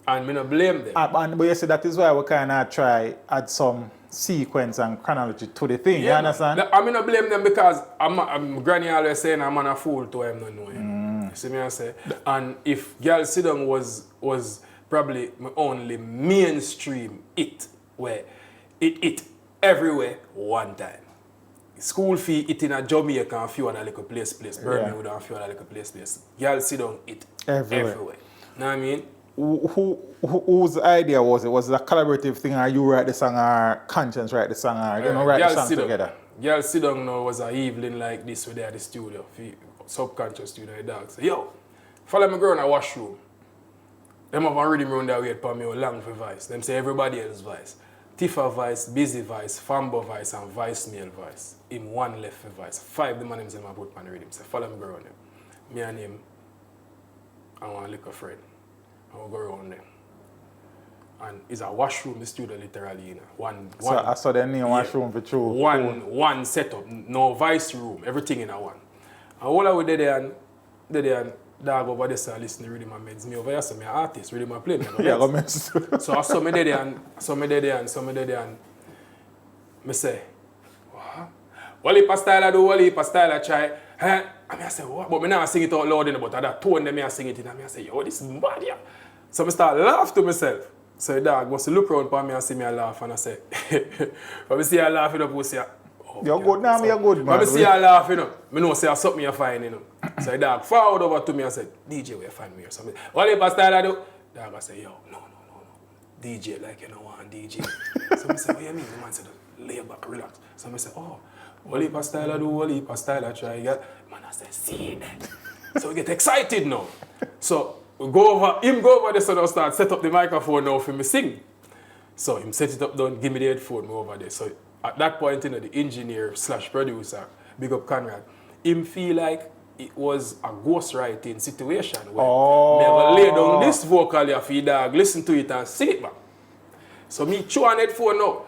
And me not blame them. But you see, that is why we kind of try add some sequence and chronology to the thing, you understand? I mean, not blame them because I'm Granny always saying I'm a fool to him not knowing. You see me I say? And if Y'all Sit Down was probably my only mainstream hit, where it everywhere one time. School fee it in a Jamaica and a few other little place. Birmingham and a few other little place. Y'all Sit Down it everywhere. You know what I mean? Whose idea was it? Was it a collaborative thing, or you write the song, or Conscience write the song, or you know, write the song together? Y'all Sit Down now was an evening like this where they at the studio, subconscious studio, the dog say, yo, follow me girl in a washroom. Them have a rhythm round that way for me, long for voice. Them say everybody else voice. Tifa voice, Busy voice, Fambo voice, and Vice Mail voice. Him one left for voice. 5 the man them say I put on the rhythm. Say follow me girl on them. Me and him, I want a little friend. I will go around them. And it's a washroom, the studio literally, you know. So I saw the name washroom for true. One setup, no vice room, everything in a one. And all I would do there and dog over there so I listen to rhythm and meds. Me over here, so me an artist, rhythm and play. Yeah, go mess. So I saw me there and me say, what? What heap of style I do, what heap of style I try. And I say, what? But me now sing it out loud in but that tone them I sing it in and I say, yo, this is bad, yeah. So I start laugh to myself. So the dog must look around for me and see me laugh and I say, when I see her laughing up, I say, oh, you're good now, so, you're good, man. When I see her laughing up, I know say something you're fine, you know. So the dog forward over to me and said, DJ, where you find me or something. What if I style I do? The dog I say, yo, no. DJ, like you know one DJ. So I say, what you mean? The man said, lay back, relax. So I say, oh, what if I style I do, what if I style I try? Man, I say, see that. So we get excited now. So we go over there, so now start set up the microphone now for me sing. So him set it up down, give me the headphone me over there. So at that point, you know, the engineer / producer, big up Conrad, him feel like it was a ghostwriting situation where me have lay down this vocal here for you dog, listen to it and sing it back. So me chew on headphone now.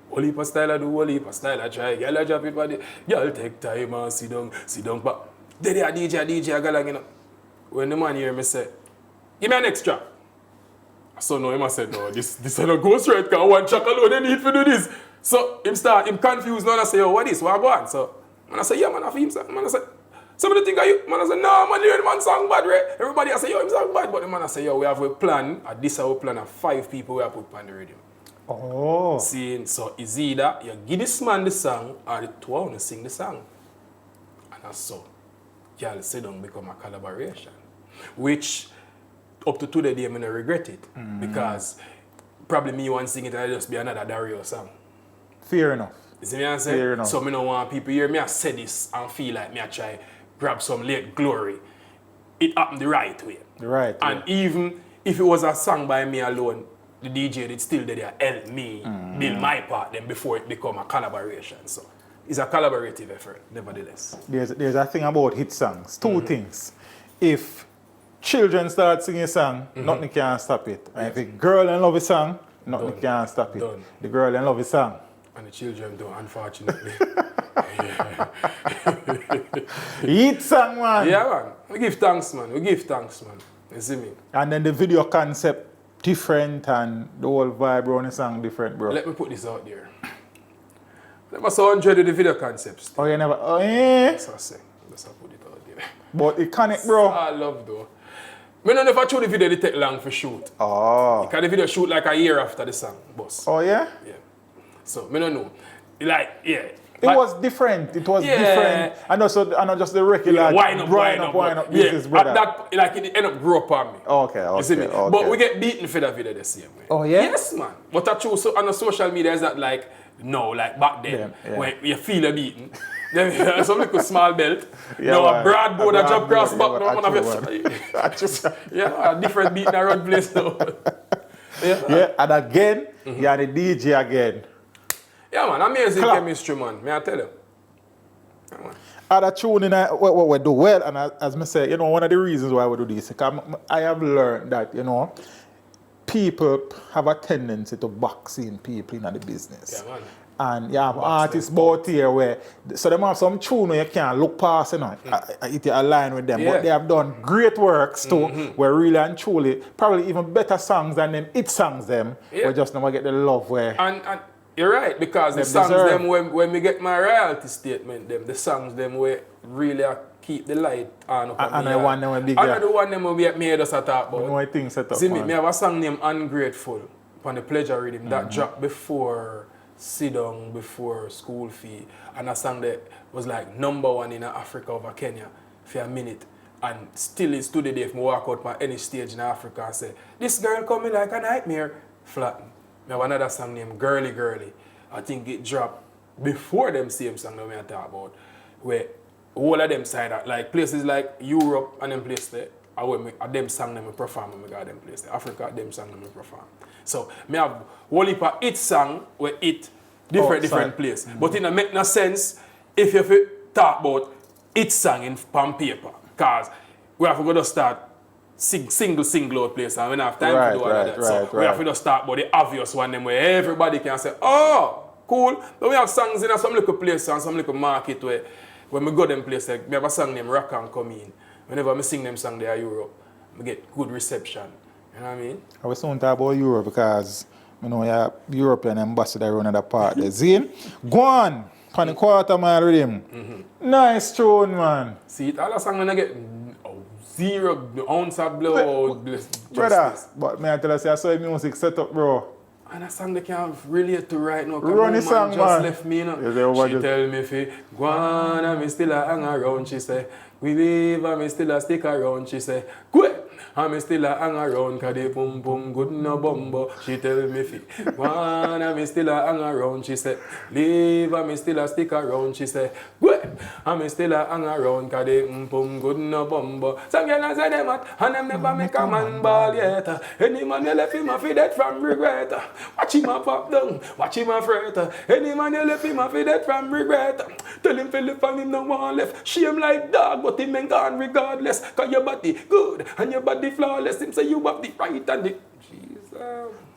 Whole heap of style I do, whole heap of style I try. Girl I drop it body. Girl take time and sit down. But they a DJ, I go like, you know. When the man hear me say, give me an extra. So no, him said, no, this is a ghostwrite, because one track alone they need to do this. So him confused now and I say, yo, what is? What go on? So man I say, yeah, man, I feel him. Man I say, somebody think of you. Man I say, no, man, the man song bad, right? Everybody I say, yo, him song bad. But the man I say, yo, we have a plan, this is our plan of 5 people we have put on the radio. Oh. Seeing, so it's either you give this man the song or the two of you sing the song. And that's so. Y'all Sit Down become a collaboration. Which, up to today, I don't regret it. Because probably me one sing it and it'll just be another DARRIO song. Fair enough. You see me I say? Fair enough. So I don't want people hear me I say this and feel like me I try grab some late glory. It happened the right way. The right way. And even if it was a song by me alone, the DJ did still there help me build my part then before it become a collaboration. So it's a collaborative effort, nevertheless. There's a thing about hit songs. 2 things. If children start singing a song, nothing can stop it. And if a girl and love a song, nothing can stop it. Done. The girl and love a song. And the children don't, unfortunately. Hit song, man. Yeah, man. We give thanks, man. You see me? And then the video concept different and the whole vibe around the song different, bro. Let me put this out there. Never saw 100 of the video concepts. Oh, you never? Oh, yeah. That's what I say. That's how I put it out there. But it connect, bro. I love though. I don't know if I show the video, it take long for shoot. Oh. Because the video shoot like a year after the song, boss. Oh, yeah? Yeah. So, I don't know. Like, yeah. It was different. It was different. And also, not just the regular wind up business, brother. At that, like, it ended up grow up on me. Okay. You see me? But we get beaten for that video the same way. Oh, yeah? Yes, man. But I choose on the social media is that like, no, like back then, when you feel a beating. Then some little small belt. Yeah, now a broad board that jump cross back. Yeah, a different beating around place now. Yeah, and again, you're the DJ again. Yeah, man, amazing Clap. chemistry, man. May I tell you? Yeah, man. Other tune in what we do well, and as I say, one of the reasons why we do this, because I have learned that, people have a tendency to box in people in the business. Yeah, man. And you have artists both here where, so they have some tune where you can't look past, it align with them. Yeah. But they have done great works too, where really and truly, probably even better songs than them, it songs them, we just never get the love where. And you're right, because the songs deserve. them when we get my royalty statement, them the songs them where really keep the light on up. And I want them will be the one them will be made us a talk about. No things set up. See me have a song named Ungrateful on the Pleasure Rhythm that dropped before Sit Down, before School Fee, and a song that was like #1 in Africa over Kenya for a minute. And still is today if I walk out on any stage in Africa and say, this girl coming like a nightmare, flatten. I have another song named Girly Girly. I think it dropped before them same song that we are talking about. Where all of them side out, like places like Europe and them places there, them song them perform and I got them place there. Africa, them song them perform. So I have whole heap of it song where it different place. But it don't make no sense if you talk about it song in pen paper. Because we have to go to start single out place and we don't have time to do all of that. So we have to just start about the obvious one them where everybody can say, oh, cool. But we have songs in some little place and some little market where when we go them place, like, we have a song named Rock and Come In. Whenever I sing them song there in Europe, I get good reception. You know what I mean? I was soon talk about Europe because you know you're European ambassador around that part. See? Go on! On the quarter mile rhythm. Nice tune, man. See, all the songs when I get zero ounce of blow. Brother, but may I tell you, I saw music set up, bro. And a song they can't relate to right now. Run the song, man. Just left me, you know. She tell me, go on, and me still a hang around, she say. We leave, and me still a stick around, she say. Quick! And me still a hang around, cause the pum pum good no bumbo. She tell me, go on, and me still a hang around, she say. Leave, and me still a stick around, she say. Quick! And me still a hang around, cause the pum good no bumbo. Some girls say them hot, and them never make a man ball yet. Any man you left him a feed dead from regret. Watch him a pop down, watch him a fret. Any man you left him a feed dead from regret. Tell him Philip and him no one left. Shame like dog, but him ain't gone regardless. Cause your body good and your body flawless. Him say you have the right and the... Jesus.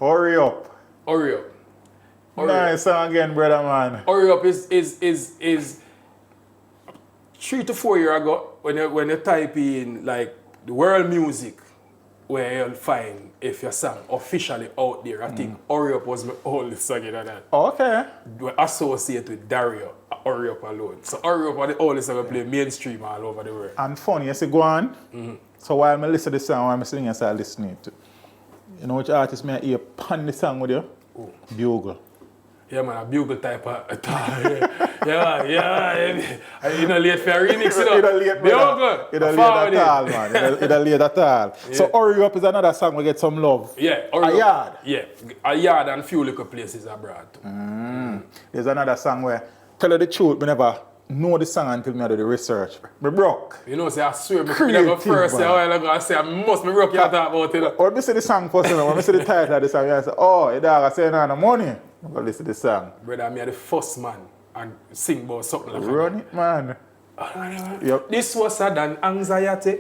Hurry up. Hurry up. Nice song again, brother, man. Hurry up is 3 to 4 years ago when you type in like the world music, where you'll find if your song officially out there. I think Hurry Up was my oldest song in that. Okay. We're associated with DARRIO, Hurry Up alone. So Hurry Up was the oldest song I play mainstream all over the world. And funny, you see, go on. So while I listen to the song, while I'm singing, I start listening to, you know which artist may I hear pan the song with you? Oh. Bugle. Yeah, man, a bugle type of yeah. You know, late for a remix, you know. It don't late, brother. It don't late at all, man. It don't late at all. Yeah. So Hurry Up is another song we get some love. Yeah. A Yard. Yeah. A Yard and few little places abroad too. There's another song where, tell you the truth, we never know the song until I do the research. Me broke. You know, say I swear, me never first say a while ago, I say I must be broke, you talk about it. When I see the song first, when I see the title of the song, I say, oh, your dog is saying no money. I'm going to listen to the song. Brother, I'm the first man and sing about something like that. Run it, man. Yep. This was sad than anxiety.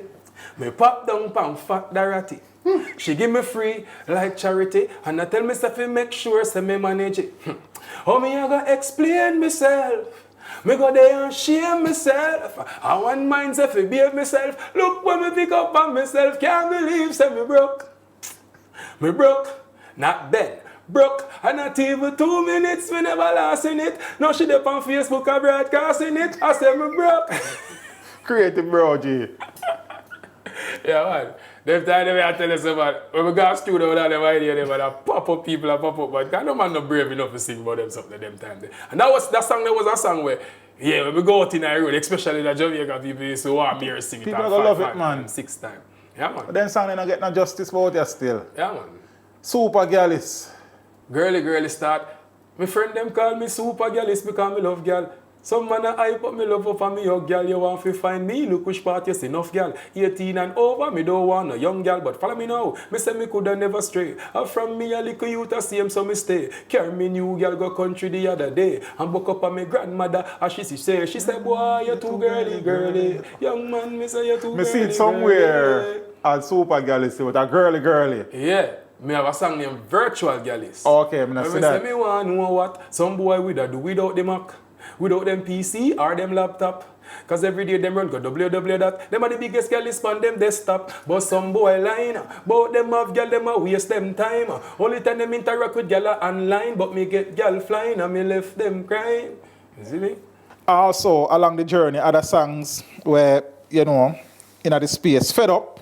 Me pop down pan fat Dorothy. She give me free like charity. And I tell myself to make sure say me manage it. How me I gonna explain myself? Me go there and shame myself. I want minds if I behave myself. Look when me pick up on myself. Can't believe say me broke. Me broke. Not then. Broke, and not even 2 minutes, we never lost in it. Now she up on Facebook and broadcasting it. I say me broke. Creative bro, G. Yeah, man. Them time they tell us about when we go to studio without them idea, they would pop up people and pop up, but no man not brave enough to sing about them something at them time. And that song was a song where, yeah, when we go out in the road, especially the Jamaican people used to want me to sing it. People are gonna love it, man. 6 times. Yeah, man. But then song they not get no justice for it still. Yeah, man. Super Girlis. Girly start. My friend them call me super girlis because me love girl. Some man a hype up me love up for me, oh girl, you want to find me, look which part you see enough girl. 18 and over, me don't want a young girl, but follow me now. Me say me coulda never stray. From me a little youth a same so me stay. Carry me new girl go country the other day. And buck up on me grandmother, as she say, boy, you too girly, girly. Young man, me say you too girly, Me see it somewhere at Super Girl say with a girly. Yeah. Me have a song named Virtual Gallis. Okay, me not see that. Me want know what some boy would do without the Mac, without them PC or them laptop. Cause every day them run go www that. Them are the biggest gallis on them desktop. But some boy line, both them have gal them a waste them time. Only time them interact with gal online, but me get gal flying and me left them crying. You see me? Also, along the journey, other songs where, you know, in the space, Fed Up.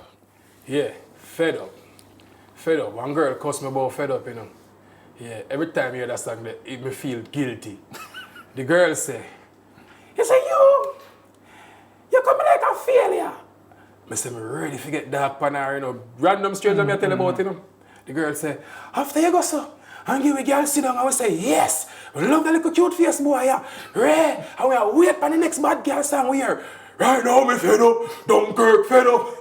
Yeah, Fed Up. Fed Up. One girl cussed me about Fed Up, you know. Yeah, every time I hear that song, it me feel guilty. The girl say, you say, you coming like a failure. I say, I'm ready to get dark pan her, you know. Random stranger me tell about, you know. The girl say, after you go so, and give a girl sit down, I will say, yes. We love the little cute face boy, yeah. Ray, and we are wait for the next bad girl song we hear. Right now, me fed up. Dunkirk fed up.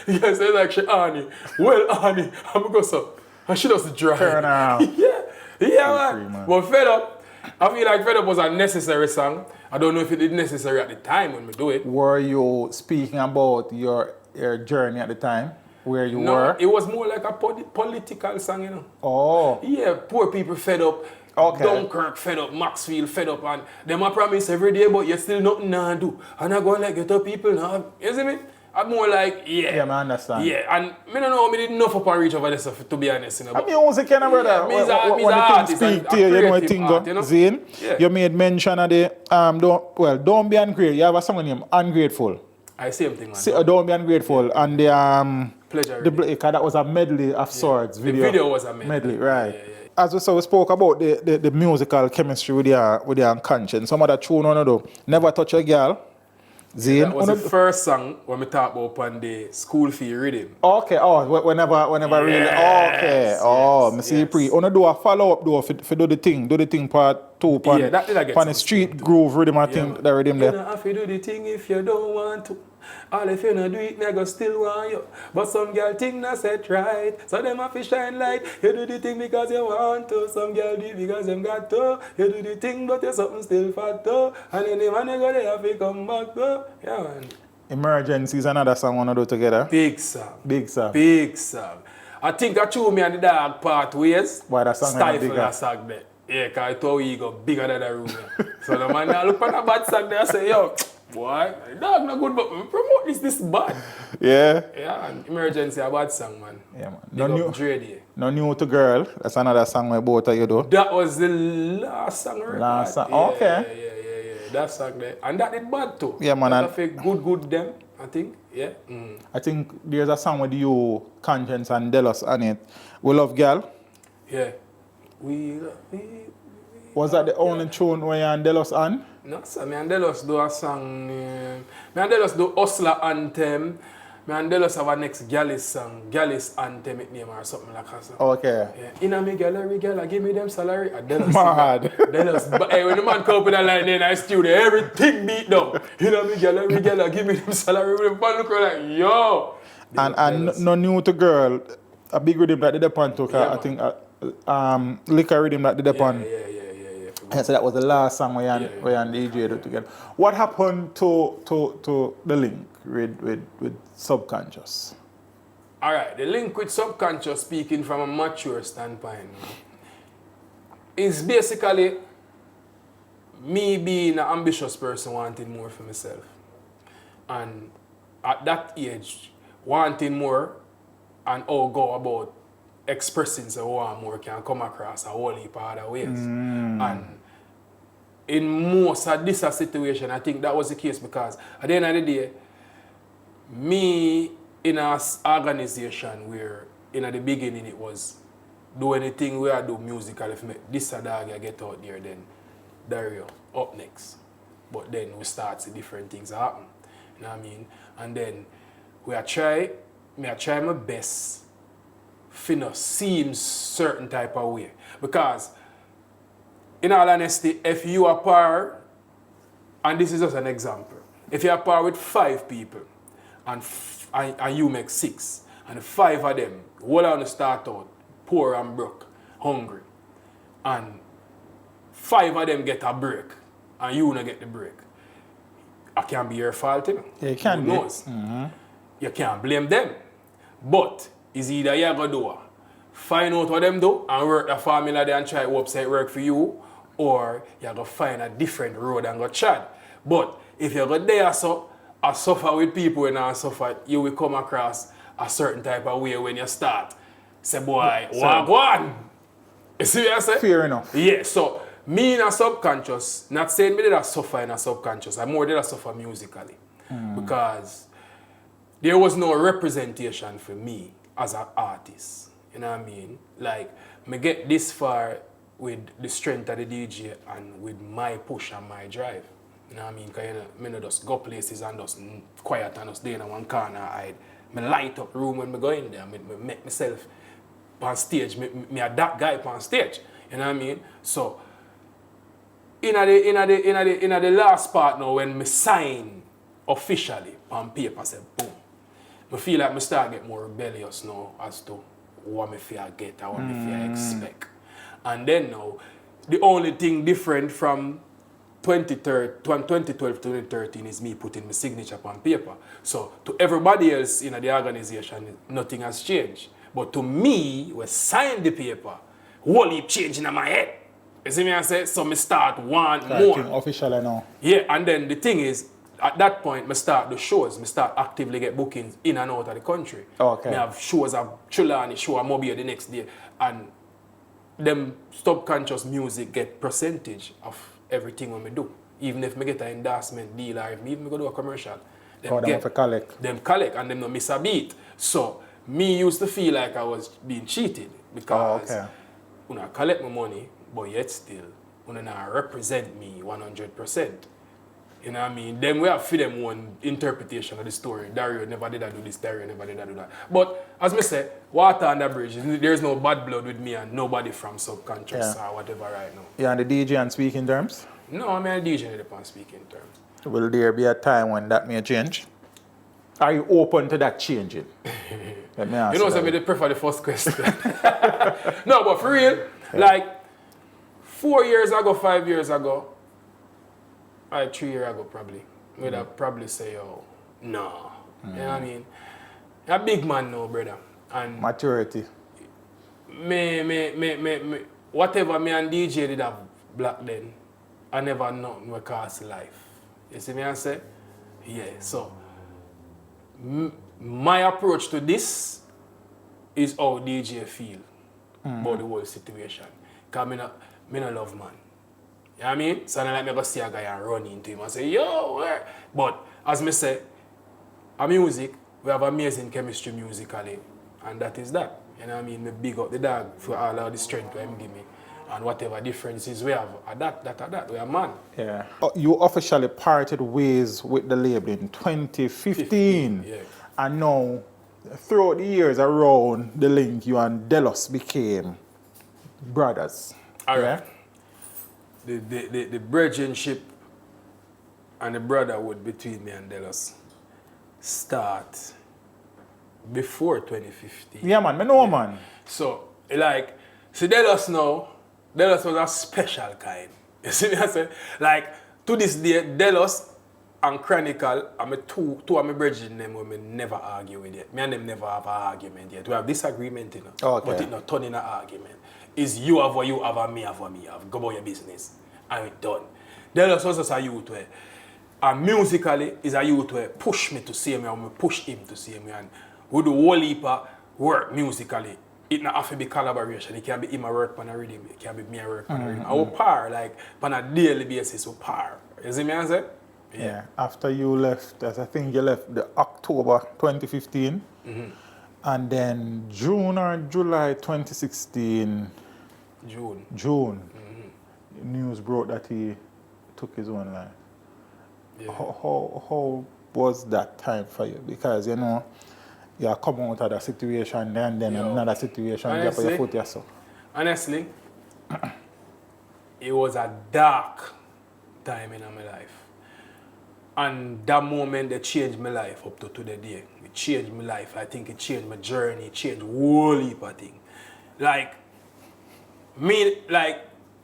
Yes, it's like she Annie. Well, Annie, I'm go so. And she does dry. Turn around. yeah, man. But Fed Up, I feel like Fed Up was a necessary song. I don't know if it is necessary at the time when we do it. Were you speaking about your journey at the time? Where you were? It was more like a political song, you know. Oh. Yeah, poor people fed up. Okay. Dunkirk fed up, Maxfield fed up, and them a promise every day, but you still nothing to do. And I go like get up people now. You see me? I'm more like, yeah. Yeah, I understand. Yeah, and I don't know, I did enough up and reach over this stuff, to be honest. You know, I mean, music, kind of brother. Yeah, when the things speak to you, you know what thing go. Zane, you made mention of the, don't be ungrateful. You have a song named Ungrateful. I same thing, man. Don't be ungrateful. And the, Pleasure. Because that was a medley of sorts. The video was a medley. Right. Yeah. As we spoke about the musical chemistry with your conscience. Some other tune on do. Never Touch a Girl. Zane. That was the first song when we talk about on the school fee rhythm. Okay, whenever really. Okay. Me see pre. Wanna do a follow up though for do the thing part 2 part. Yeah, that did I get. On the street groove rhythm, I think the rhythm there. You don't have to do the thing if you don't want to. All if you don't do it, me go still want you. But some girl think not set right, so them have to shine light. You do the thing because you want to. Some girl do it because them got to. You do the thing but you something still fat to. And then the man you go there have to come back to. Yeah, man. Emergency is another song we wanna do together. Big song. I think I chew me and the dog part ways. Why that song stifle that song there. Yeah, because I thought we go bigger than the room. So the man now look at that bad song there and say, yo, boy, dog not good, but promote this bad. Yeah. Yeah, and Emergency a bad song, man. Yeah, man. No new to Girl. That's another song we both of you do. That was the last song. Last song. Yeah, Okay. Yeah. That song there. And that did bad too. Yeah, man. That fake good them, I think. Yeah. I think there's a song with you, Conscience and Delos on it. We Love Girl. Yeah. Was that the only tune where you and Delos on? No, sir. Me and Delos do a song. Me and Delos do Hustler Anthem. Me and Delos have a next Gallis song. Gallis Anthem, it name or something like that. Okay. Yeah. In a me gallery, girl, I give me them salary. Delos. Mad. Delos. But hey, when the man come up with that line in the studio, everything beat down. In a me gallery, girl, I give me them salary. With the man look like, yo. And no new to Girl. A big rhythm that did the pan took. Yeah, I think liquor rhythm that did the pan. Yeah. So that was the last song we and DJ did together. What happened to the link with Subconscious? All right, the link with Subconscious, speaking from a mature standpoint, is basically me being an ambitious person wanting more for myself. And at that age, wanting more and go about expressing so want more can come across a whole heap of other ways. And in most of this situation, I think that was the case because at the end of the day, me in an organization where in the beginning it was do anything where I do musical, if this a dog I get out there, then DARRIO up next. But then we start see different things happen. You know what I mean? And then I try my best to seem certain type of way. Because in all honesty, if you are par and this is just an example. If you're par with 5 people, and you make 6, and 5 of them, all on the start out, poor and broke, hungry, and 5 of them get a break, and you don't get the break, it can be your fault, you know? Yeah, it can Who be. knows? You can't blame them. But it's either you go do find out what them do and work the formula there and try to hope it work for you, or you go find a different road and go chat. But if you go there so I suffer with people and I suffer, you will come across a certain type of way when you start. Say, boy, walk one. You see what I say? Fair enough. Yeah, so me in a subconscious, not saying me did I suffer in a subconscious, I more did I suffer musically. Because there was no representation for me as an artist. You know what I mean? Like, me get this far with the strength of the DJ and with my push and my drive. You know what I mean? Because, you know, me not just go places and just quiet and just stay in one corner hide. Me light up room when me go in there. Me make myself on stage. Me a that guy on stage. You know what I mean? So, in the last part now, when me sign officially on paper, I said, boom. I feel like I start get more rebellious now as to what me fear get and what me fear expect. And then now, the only thing different from 2012 to 2013 is me putting my signature on paper. So to everybody else in the organization, nothing has changed. But to me, when I signed the paper, whole heap changing in my head. You see me I say? So me start want more. Officially now. Yeah, and then the thing is, at that point, I start the shows. I start actively get bookings in and out of the country. Okay. I have shows at Chulani, show at Mobile the next day. And them subconscious music get percentage of everything when I do. Even if I get an endorsement deal or if I even go do a commercial. Them have to collect. Them collect and them don't miss a beat. So, me used to feel like I was being cheated because when I collect my money, but yet still, when I represent me 100%. You know what I mean? Then we have for them one interpretation of the story. Dario never did I do this, Dario never did I do that. But as I say, water under bridge, there's no bad blood with me and nobody from subconscious or whatever right now. Yeah, and the DJ and speaking terms? No, I mean a DJ upon speaking terms. Will there be a time when that may change? Are you open to that changing? Let me ask you know, so I prefer the first question. No, but for real, like 4 years ago, 5 years ago, 3 years ago probably, we'd have probably say, oh, no. You know what I mean? A big man now, brother. And maturity. Whatever me and DJ did have black then, I never nothing we cause life. You see me I say? Yeah, so my approach to this is how DJ feel about the whole situation. Because me no love man. You know what I mean? So I like me go see a guy and run into him and say, yo, where? But as me say, our music, we have amazing chemistry musically. And that is that. You know what I mean? Me big up the dog for all of the strength that him give me. And whatever differences we have, that, we are man. Yeah. You officially parted ways with the label in 2015. Yeah. And now, throughout the years around the link, you and Delos became brothers. All right. The brothership and the brotherhood between me and Delos start before 2015. Yeah, man. I know, man. So, like, see Delos now, Delos was a special kind. You see me I say? Like, to this day, Delos and Chronicle are two of my brethren them we never argue with yet. Me and them never have an argument yet. We have disagreement, you know, okay. but it not turn in an argument. Is you have what you have and me have what me have. Go about your business. And it's done. Delos was just a youth where, and musically, is a youth where push me to see me and me push him to see me. And we do whole heap of work musically. It not have to be collaboration. It can be him a work on a rhythm. It can be me a work on a rhythm. And we par, like, on a daily basis, we par. You see me I say? Yeah. After you left, I think you left the October 2015. And then June or July 2016. June. News broke that he took his own life. Yeah. How was that time for you? Because, you know, you come out of that situation and then another situation, you put your foot yourself. Honestly, it was a dark time in my life. And that moment, they changed my life up to today. It changed my life. I think it changed my journey. It changed whole heap of things. Like,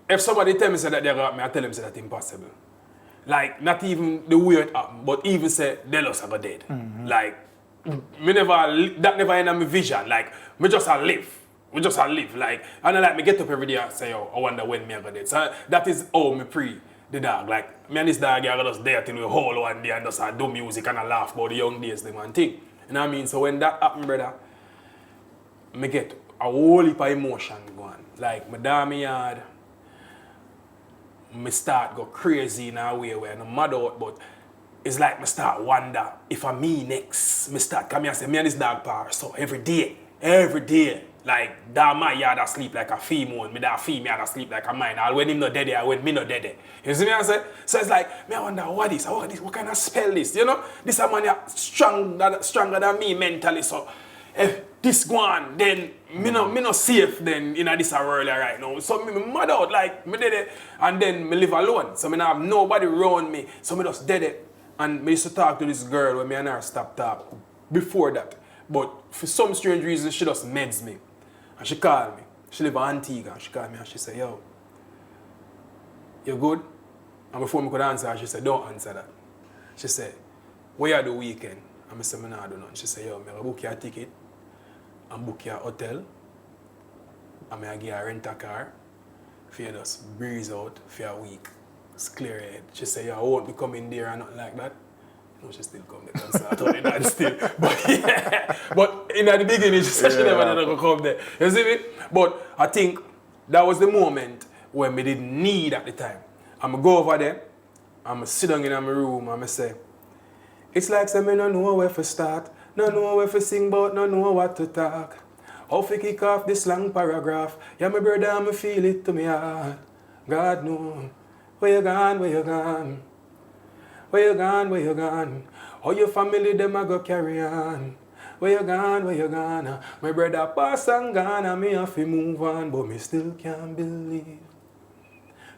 if somebody tell me say that they got me, I tell them say that's impossible. Like, not even the way it happened, but even say they lost are dead. Like, that never end of my vision. Like, me just a live. We just a live. Like, and I like me get up every day and say, oh, I wonder when me I go dead. So that is how me pre the dog. Like, me and this dog, I just there till we whole one day and just do music and I laugh about the young days, them and thing. You know what I mean? So when that happened, brother, me get a whole heap of emotion going. Like, my damn yard, me start go crazy in a way where I'm mad out, but it's like me start wonder if I'm me next. Me start come here and say, me and this dog power. So every day, like, that my yard I sleep like a female, me that female I sleep like a mine. All when him not dead, I when me not dead. You see me I say? So it's like, me I wonder what kind of spell this, you know? This a man stronger than me mentally, so if this go on, then me no safe then in this world right now. So me mad out, like, me dead and then me live alone. So me not have nobody around me, so me just dead. And me used to talk to this girl when me and her stopped talk before that. But for some strange reason, she just meds me. And she called me. She live in Antigua. And she called me and she said, yo, you good? And before me could answer, she said, don't answer that. She said, where are the weekend? And I said, I don't do nothing. She said, yo, I'm going to book you a ticket and book you a hotel. And I give you a rent a car for you just breeze out for a week. It's clear head. She said, yo, I won't be coming there and nothing like that. No, she still come there concert on that still. But yeah, but in the beginning she said she never did come there. You see me? But I think that was the moment when me didn't need at the time. I'ma go over there, I'ma sit down in my room, I'ma say, it's like say me no know where to start, no know where to sing but no know what to talk. How to kick off this long paragraph? Yeah, my brother, I'ma feel it to me heart. God know, where you gone, where you gone? Where you gone, where you gone? How your family them a go carry on? Where you gone, where you gone? My brother pass and gone and me have to move on, but me still can't believe.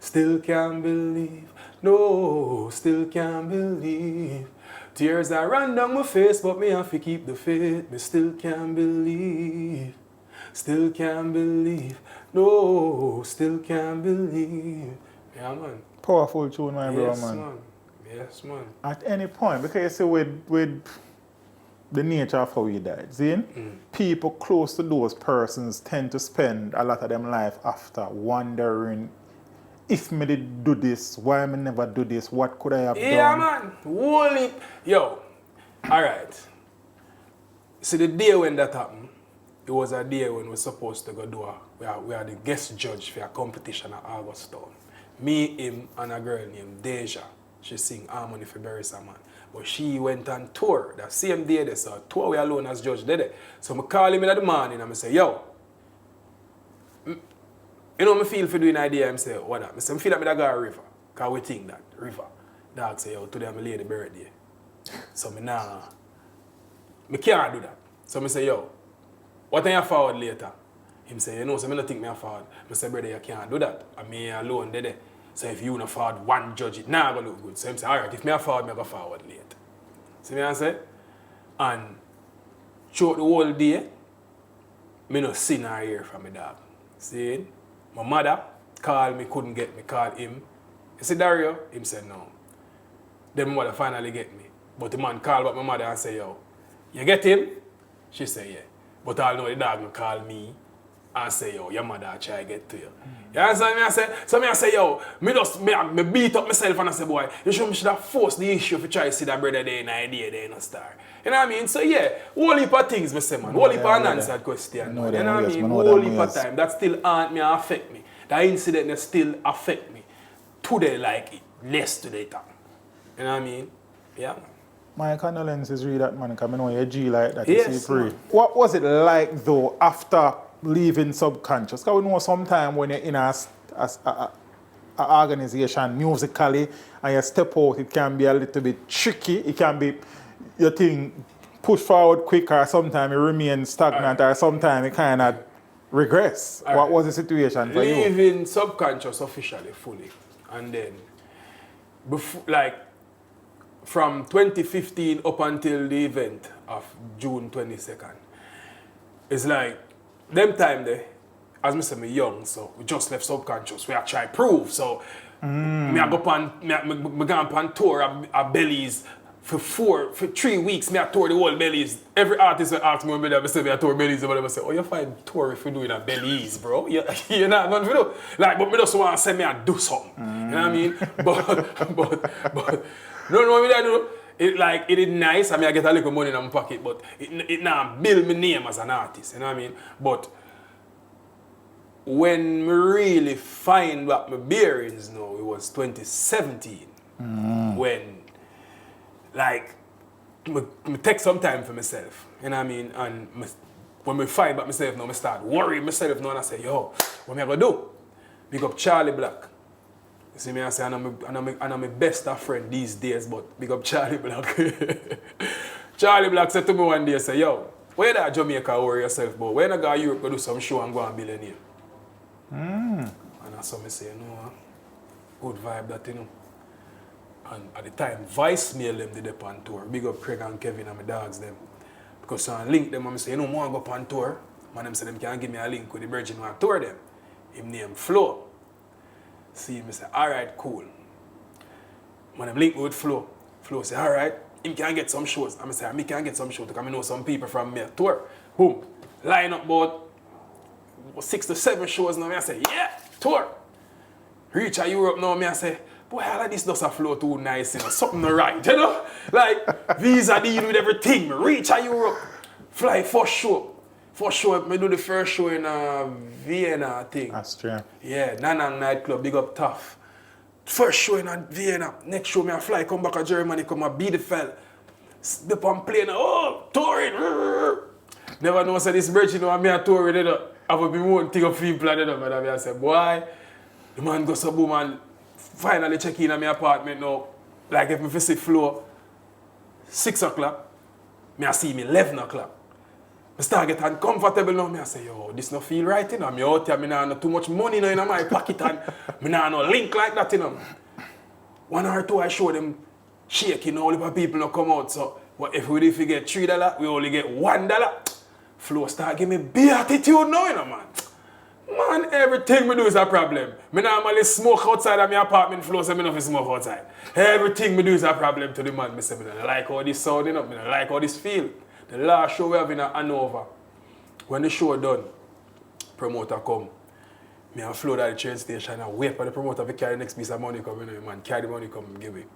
Still can't believe. No, still can't believe. Tears are run down my face, but me have to keep the faith. Me still can't believe. Still can't believe. No, still can't believe. Yeah, man. Powerful tune, my brother, Yes, man. man. Yes, man. At any point, because you see with the nature of how he died, see? People close to those persons tend to spend a lot of them life after wondering, if me did do this, why me never do this, what could I have done? Yeah, man. Holy. Yo. Alright. See, the day when that happened, it was a day when we were supposed to go do we are the guest judge for a competition at Augustown. Me, him, and a girl named Deja. She sing Harmony for Barisa, man. But she went on tour that same day, they saw tour we alone as judge did it. So I call him in the morning and I say, yo, you know I feel for doing idea, I say, what that? I say, I feel like I go to river. Because we think that, river. Dog say, yo, today I'm a lady birthday. So I can't do that. So I say, yo, what are you forward later? Him say, you know, so I don't think I forward. I say, brother, you can't do that. I me alone did it. So if you not forward one judge, it now gonna look good. So I say, alright, if me forward, I go forward late. See me I say? And throughout the whole day, I no see nor hear from my dog. See? My mother called me, couldn't get me, called him. You see Dario? Him said no. Then my mother finally get me. But the man called back my mother and say, yo, you get him? She said, yeah. But I know the dog no call me and say, yo, your mother try to get to you. You understand me? I say, yo, me beat up myself and I say, boy, you should have forced the issue if you try to see that brother there in idea there in a star. You know what I mean? So yeah, whole heap of things, I say, man. Whole heap of unanswered question. You know what I mean? Whole heap of time. That still haunt me and affect me. That incident that still affect me. Today like it, less today time. You know what I mean? Yeah, man. My condolences read that, man, because I know you're a G like that, you Yes, see free. man. What was it like, though, after leaving Subconscious? Because we know sometimes when you're in a organization musically and you step out, it can be a little bit tricky. It can be, your thing push forward quicker, sometimes it remain stagnant, or sometimes it kind of regress. What was the situation for you? Leaving Subconscious officially fully. And then, before, like, from 2015 up until the event of June 22nd, it's like, them time there, as I say, me young, so we just left Subconscious. We are trying to prove. So, me I go on tour at Bellies for 3 weeks. Me I tour the whole Bellies. Every artist will ask me when I say me I tour Bellies, and I say, oh, you find tour if you do it at Bellies, bro. You know, nothing to do. Like, but me just want to say me I do something. You know what I mean? but no, what I do? It is nice. I mean, I get a little money in my pocket, but it now build my name as an artist. You know what I mean? But when me really find what my bearings now, it was 2017. When, like, me take some time for myself. You know what I mean? And when me find about myself now, I start worrying myself now and I say, yo, what am I going to do? Big up Charlie Black. You see me, I say, I'm my best of friend these days, but big up Charlie Black. Charlie Black said to me one day, say, yo, where that Jamaica worry yourself, but when I go to Europe, go do some show and go and build a name. And that's what I say, you know, good vibe that, you know. And at the time, Vice mail them did on tour. Big up Craig and Kevin and my dogs them. Because I link them and I say, you know, I go on tour. Man, them say them can't give me a link with the Virgin and tour them. Him name Flo. See me say, alright, cool. Man, them link me with Flo. Flo say, alright, him can get some shows. I say, me can get some shows because I know some people from me tour. Boom. Line up about 6 to 7 shows now. I say, yeah, tour. Reach a Europe now. I say, boy, all of this doesn't flow too nice, you know. Something not right, you know. Like, visa deal with everything. Reach a Europe. Fly first show. First show, I do the first show in Vienna, I think. Austria. Yeah, Nanang nightclub, big up tough. First show in Vienna. Next show, I fly, come back to Germany, come and beat the fell. Step on plane, oh, touring. Never know, say this Virgin, you know, me a touring, you know. I will be one thing of people, you know, and I say, boy, the man goes to boom and finally check in at my apartment now. Like if I visit floor, 6 o'clock, I see me 11 o'clock. I start getting uncomfortable now. I say, yo, this no feel right, you know. I'm out here, I don't have too much money now in my pocket and I don't have no link like that, you know. 1 or 2, I show them shaking, all the people don't come out. So what if we get $3, we only get $1. Flo start giving me big attitude now, you know, man. Man, everything we do is a problem. I normally smoke outside of my apartment. Flo say I don't smoke outside. Everything we do is a problem to the man. I say I don't like how this sound, you know. I don't like how this feel. The last show we have in Hanover, when the show done, promoter come. Me and Flo at the train station and wait for the promoter to carry the next piece of money come, you know, man. Carry the money come and give it.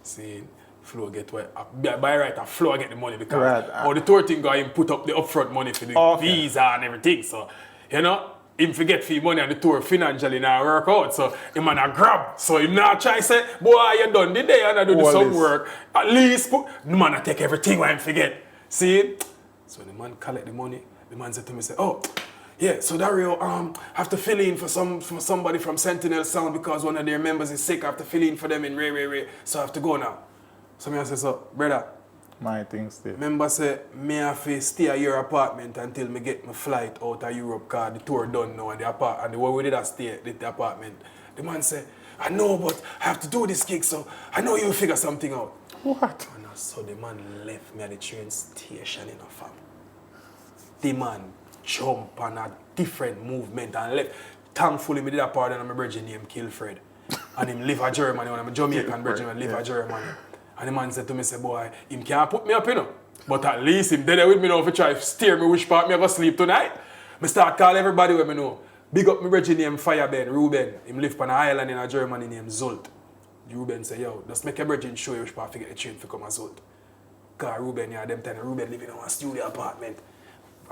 See, Flo get what? By right, Flo get the money because all the tour thing got him put up the upfront money for the visa and everything. So, you know, him forget for money on the tour financially now work out. So him man a grab. So him not try to say, boy, you done the day and I do the some work. At least the man a take everything when him forget. See? So the man collect the money. The man said to me, say, oh, yeah, so DARRIO have to fill in for somebody from Sentinel Sound because one of their members is sick. I have to fill in for them in Ray. So I have to go now. So me I say, so, brother. My things there. Remember say, me have to stay at your apartment until me get my flight out of Europe because the tour done now and the way we did I stay at the apartment. The man said, I know, but I have to do this gig, so I know you'll figure something out. What? And so the man left me at the train station in a fam. The man jump on a different movement and left. Thankfully, me did a part of my brother named Kilfred. And him live in Germany, one of my Jamaican brother and live in Germany. And the man said to me, say, boy, him can't put me up, you know. But at least him there with me now if he try to steer me which part me go sleep tonight. I start call everybody where me know. Big up my brother named Fireben, Ruben. Him live on an island in Germany named Zult. Ruben say, yo, just make a brother show you which part to get the train to come to Zult. Because Ruben, yeah, them time Ruben living in a studio apartment.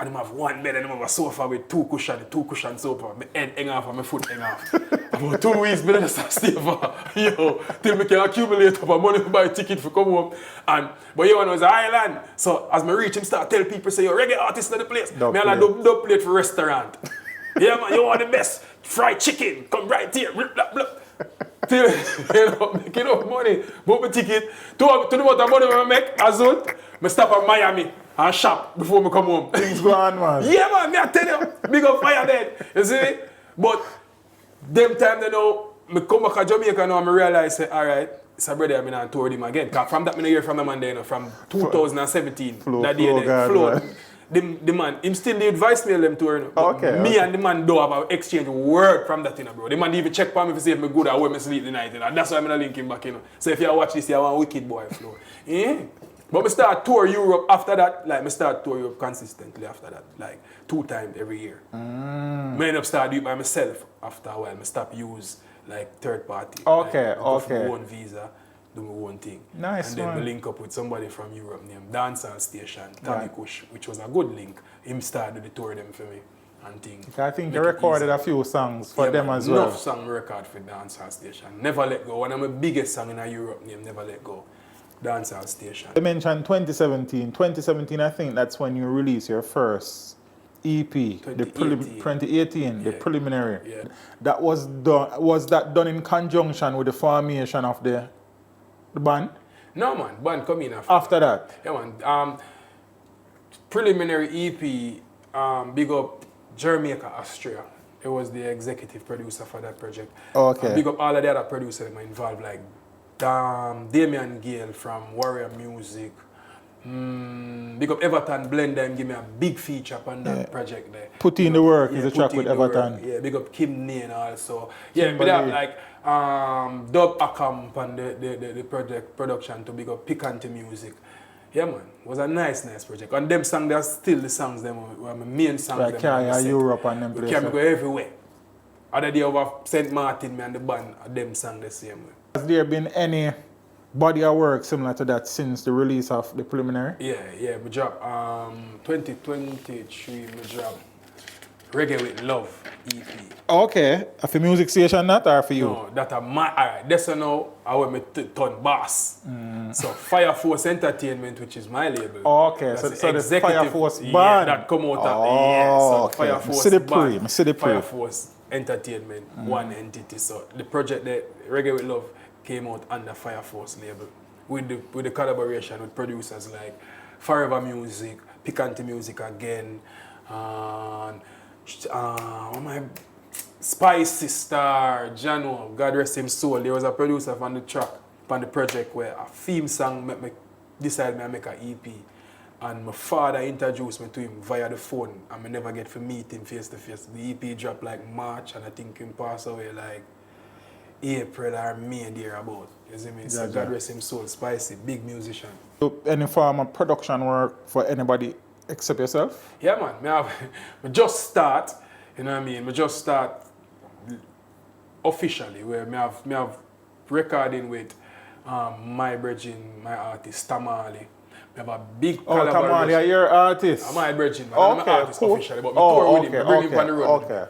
And him have one bed and him have a sofa with two cushion sofa. My head hang off and my foot hang off. About 2 weeks, I just stay for, yo, till I can accumulate up money to buy a ticket for come home. But you know, it's an island. So as I reach him, start tell people, say, yo, reggae artists in the place. Me and I dub plate for restaurant. Yeah, man, you want the best fried chicken. Come right here. Blah, blah. Till, you know, make enough money. Book my ticket. To the amount of money I make, Azul, I stop at Miami and shop before I come home. Things go on, man. Yeah, man, me I tell you, big up fire dead. You see? But them time, you know, I come back to Jamaica now and I realize, say, all right, it's a brother I mean, I toured him again. Cause from that, I don't hear from the man there, you know, from 2017. that the man, him still the advice me on them tour. You know, me and the man do have an exchange word from that, you know, bro. The man even check for me to see if me good or where me sleep the night, you know. That's why I'm gonna link him back, you know. So if you watch this, you want wicked boy flow. Yeah. But I start tour Europe after that, like I start tour Europe consistently after that, like 2 times every year. I end up start doing it by myself after a while. I stop use like third party. Okay, like, my own visa, do my own thing. Nice, and then man. we link up with somebody from Europe named Dancehall Station, Tommy Kush, which was a good link. Him started the tour them for me and things. I think they recorded a few songs for them as well. Enough song record for Dancehall Station. Never Let Go. One of my biggest songs in Europe named Never Let Go. Dancehall Station. You mentioned 2017. 2017, I think that's when you released your first EP, 2018, the preliminary. Yeah. That was done. Was that done in conjunction with the formation of the band? No man, band come in After that. Yeah man. Preliminary EP, big up Jamaica, Austria. It was the executive producer for that project. Okay. Big up all of the other producers that were involved, like Damian Gale from Warrior Music. Big up Everton Blender and give me a big feature on that project there. Put in the work is a track with Everton. Yeah, big up Kim Nane also. Yeah, but that like Dub Akam on the project production to big up Picanti Music. Yeah man, it was a nice project. And them songs, they're still the songs, them were my main songs. Like carry Europe and them we places. can go everywhere. Other day over St. Martin, me and the band, them sang the same way. Has there been any body of work similar to that since the release of the preliminary? Yeah, we dropped 2023, we dropped Reggae with Love EP. Okay, for music station that or for you? No, that are my, alright, that's now I want me to turn boss. So Fire Force Entertainment, which is my label. Okay, that's so the Fire Force band. Yeah, that come out so okay. Fire Force band, Fire Force Entertainment, one entity. So the project that Reggae with Love came out under Fire Force label with the collaboration with producers like Forever Music, Picanti Music again, and my Spicy Star, Jano, God rest him soul. There was a producer on the track, on the project where a theme song made me decide to make an EP. And my father introduced me to him via the phone and I never get to meet him face to face. The EP dropped like March and I think him passed away like April or May thereabout. You see me? So God rest him soul, Spicy, big musician. Any form of production work for anybody except yourself? Yeah man, I just start, you know what I mean? I just start officially where I have recording with my brethren, my artist Tamale. I have a big collaboration. Tamale, you're an artist? I'm my brethren, I'm an artist officially, but I tour with him, I bring him on the road. Okay.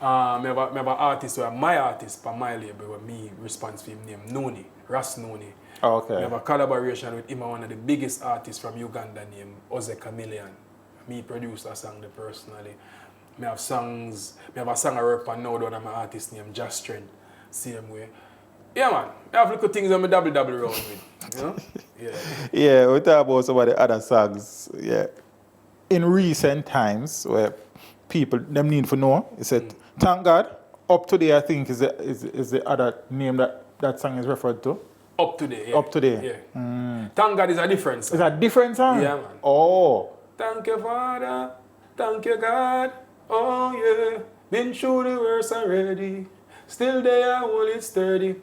I have an artist who are my artist for my label where me response for him named Noni, Ras Noni. Okay. I have a collaboration with him, one of the biggest artists from Uganda named Oze Chameleon. Me produce a song there personally. I have a song I work on now, one of my artists named Just Trend, same way. Yeah man, I have little things on my double around with, you know? Yeah, we talk about some of the other songs, yeah. In recent times, where people, them need to know, he said, Thank God, Up Today, I think, is the other name that song is referred to. Up Today, yeah. Up Today. Yeah. Thank God is a different song. It's a different song? Yeah, man. Oh. Thank you, Father. Thank you, God. Oh, yeah. Been through the worst already. Still there, hold it sturdy.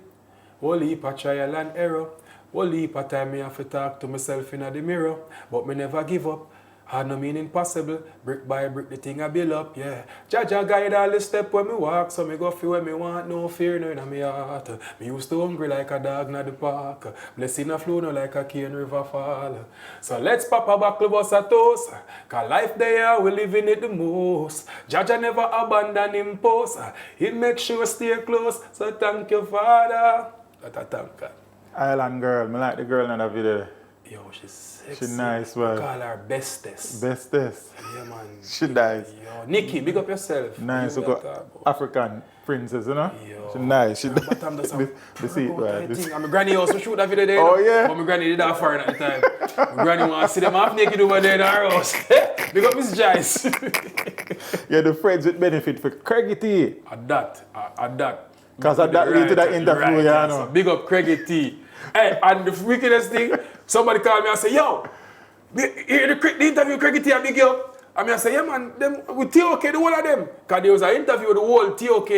Whole heap of trial and error. Whole heap of time me have to talk to myself in the mirror. But me never give up. Had no meaning possible. Brick by brick the thing I build up, yeah. Jaja guide all the step when me walk. So me go feel where me want, no fear no in me heart. Me used to hungry like a dog in the park. Blessing a flow no like a cane river fall. So let's pop a buckle bus a toast. Cause life there we living it the most. Jaja never abandon him post. He make sure stay close. So thank you, Father. That I thank God. Island girl, me like the girl in that video. Yo, she's sexy. She nice, man. We call her bestest. Bestest. Yeah, man. She nice. Yo, Nikki, big up yourself. Nice, you got African princess, you know? Yo. She nice. She nice. But I'm just the seat, right? And my granny also shoot that video there. Oh, yeah? But my granny did that foreign at the time. My granny want to see them half naked over there in our house. Big up Miss Jice. You're the friends with benefit for Craigie T. At that. Because at that lead to that interview, right, you know. So big up Craigie T. Hey, and the wickedest thing, somebody called me and say, yo, hear the interview cricket here, big yo. I mean, I say, yeah, man, them, with TOK, the whole of them. Because there was an interview with the whole TOK,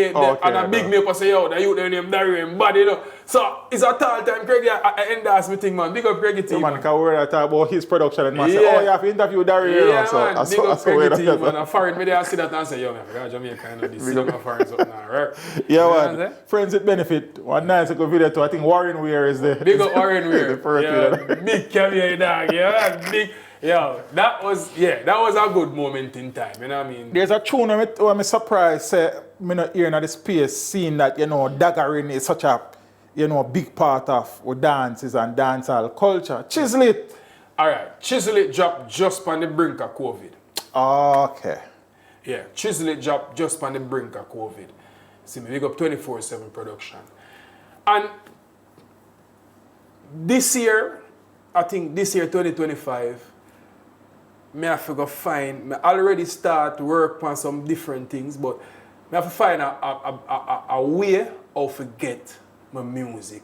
and a big me up and say, yo, the youth named DARRIO and body, you know. So, it's a tall time, Craig, I endorse me thing, man. Big up Craig team, man. Because we're talking about his production, and man say, oh, you have to interview DARRIO. Yeah, so, man, big up Craig team, man. man. I foreign me there, I see that and say, yo, man, I forgot Jamaica, you know, this is my foreign something now, right? Yeah, man. Friends with benefit. One nice good video too. I think Warren Weir is the... Big up Warren Weir. the first yeah, big cameo, dog, yeah, big... Yo, that was a good moment in time, you know what I mean? There's a tune where I'm surprised, say, me not hearing at the space, seeing that, you know, daggering is such a, you know, big part of our dances and dancehall culture. Chisel It. All right, Chisel It dropped just on the brink of COVID. Okay. Yeah, Chisel It dropped just on the brink of COVID. See me, big up 24/7 production. And this year, I think this year, 2025, me have to go find, me already start work on some different things, but me have to find a way of to get my music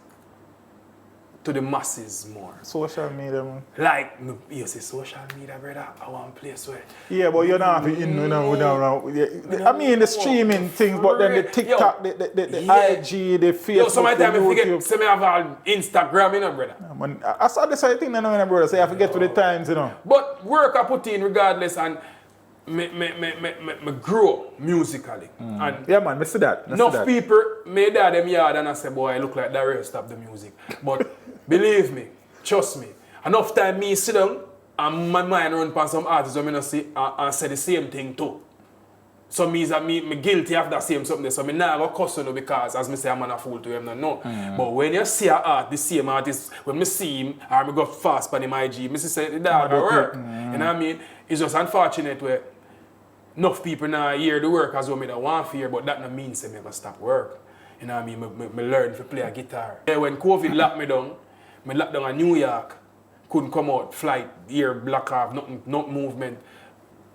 to the masses more. Social media, man. Like, you say social media, brother, I want a place where... Yeah, but you're not I mean the streaming things, but then the TikTok, the IG, the Facebook, yo, sometimes I YouTube. forget, say me have an Instagram, you know, brother. Man, I saw the same thing, brother. So you have to get to the times, you know. But work I put in regardless, and me grow musically. And yeah, man, I see that. enough people made that them yard and I say, boy, I look like DARRIO, stop the music. But believe me, trust me, enough time me sit down and my mind run past some artists who I see and say the same thing too. So me guilty of that same something. So me not go cuss you because as me say I'm a fool to him, no. But when you see an art, the same artist, when me see him or me go fast on him IG, me say the dog work. You know what I mean? It's just unfortunate where enough people now hear the work as well me that want to hear, but that no means say me go stop work. You know what I mean? Me learn to play a guitar. Yeah, when COVID locked me down in New York, couldn't come out, flight, ear block off, nothing, no movement.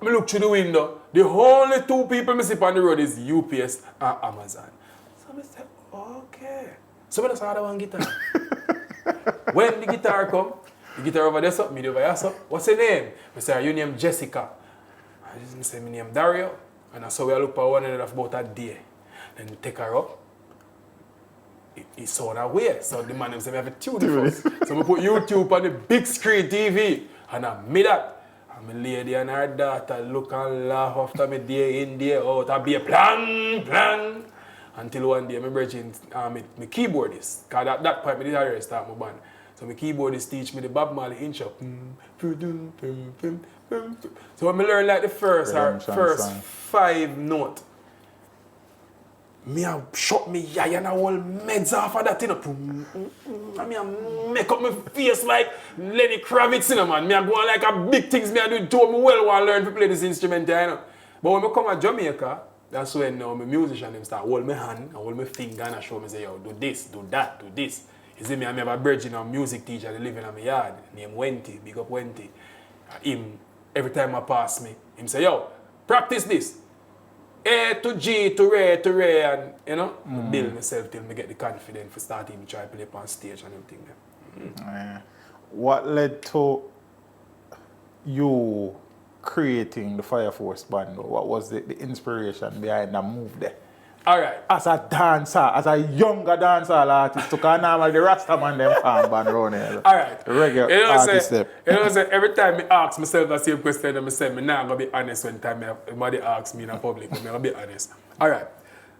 I look through the window, the only two people I see on the road is UPS and Amazon. So I said, okay. So I started one guitar. When the guitar come, the guitar over there, so, me over here, so, what's your name? I say, your name Jessica. I say, my name DARRIO. And so we look for one another for about a day. Then we take her up. It sound away. So the man said, we have a tune first. So we put YouTube on the big screen TV. And I made that. My lady and her daughter look and laugh after me day in, day out. I be a plan. Until one day, my brethren, my keyboardist, because at that point, I did already start my band. So my keyboardist teach me the Bob Marley inch up. So when I learn like the first 5 notes, me a shot me eye and a whole meds off of that, you know. I mean, I make up my face like Lenny Kravitz, you know, man. Me a go on like a big things me a do to me well want to learn to play this instrument, you know. But when I come to Jamaica, that's when now my musician them start hold my hand and hold my finger and show me say, yo, do this, do that, do this. You see me, I have a virgin a music teacher that live in my yard, named Wenty, big up Wenty. Him, every time I pass me, him say, yo, practice this. A to G to Ray, and you know, I build myself till I get the confidence to start even try to play up on stage and everything. What led to you creating the Fire Force band? What was the inspiration behind that move there? All right. As a dancer, as a younger dancer artist, to kind of the Rasta man them farm band around here. All right. Regular artist step. Every time I ask myself the same question, I say, I'm not going to be honest when somebody asks me in public, but I'm going to be honest. All right.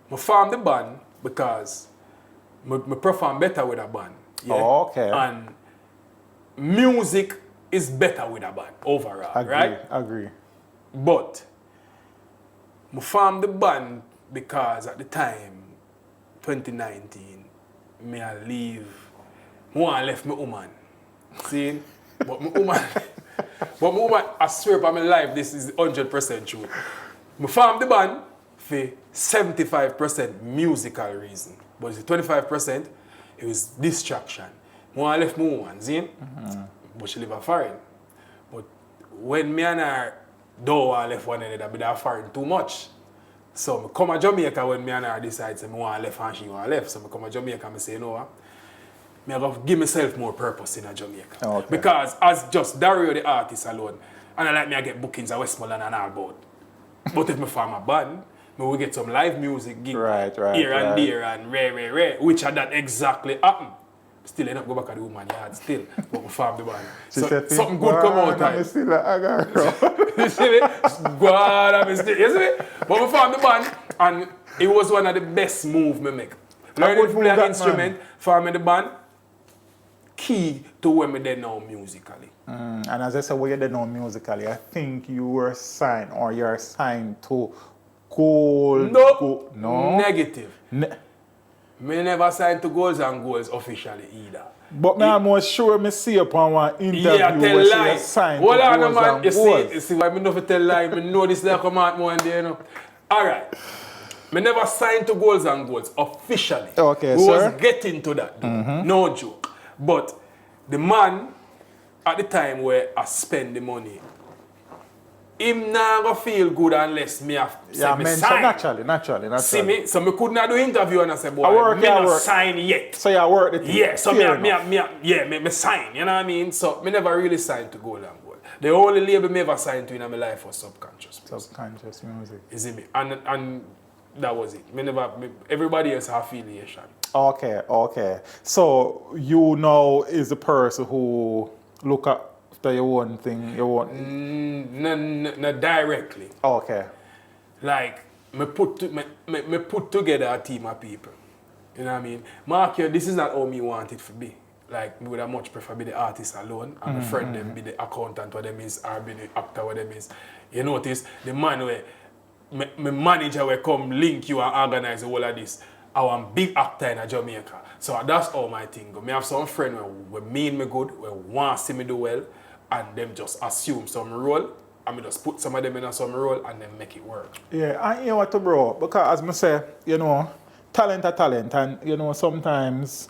I form the band because I perform better with a band. Yeah? Oh, okay. And music is better with a band overall, right? Agree. But I formed the band because at the time, 2019, I left my woman. See? But my woman, I swear by my life, this is 100% true. I formed the band for 75% musical reason. But the 25%, it was distraction. I left my woman, see? But she live in foreign. But when me and her don't want to left one another, but they're foreign too much. So I come to Jamaica when me and her decide say I want to left and she want to left. So I come to Jamaica and I say, you know what? I have to give myself more purpose in Jamaica. Okay. Because as just Dario the artist alone, and I like me I get bookings at Westmoreland and all about. But if I form a band, I will get some live music gig Right, here and there and rare, which had that exactly happen. Still end up go back at the woman yard still, but we form the band. So something good come out of it. Still a girl. You see me? Go on, you see me? But we formed the band and it was one of the best moves me make. Learning to play an instrument, forming the band, key to where me there now musically. And as I said, where you there now musically, I think you were signed or you're signed to Gold. No. Negative. Me never signed to Golds and Golds officially either. But me almost sure me see upon one interview where you signed Hold to on, Golds man. and You Golds. see why me never tell lie. Me know this like come out more there, you know. Alright. Me never signed to Golds and Golds officially. Okay, we sir. was getting to that, though. No joke. But the man at the time where I spend the money, him not gonna feel good unless me have Yeah, me man, so sign. naturally. See me? So me could not do interview and I say, boy, I me not sign yet. So you work the thing. Yeah, so Fair me sign, you know what I mean? So me never really signed to Gold and Gold. The only label me ever signed to in my life was Subconscious Music. Subconscious music. You see me? And that was it. Everybody else have affiliation. Okay. So you now is the person who look after your own thing, your own. Not directly. Okay. Like me put together a team of people. You know what I mean? Mark, this is not how me want it to be. Like me would have much prefer be the artist alone and my friend them be the accountant what them is or be the actor what them is. You notice the man where my manager will come link you and organize all of this. I want big actor in Jamaica. So that's all my thing go. Me have some friend where mean me good, where want to see me do well, and them just assume some role, and me just put some of them in some role and then make it work. Yeah, and you know what, bro? Because as I say, you know, talent are talent, and you know sometimes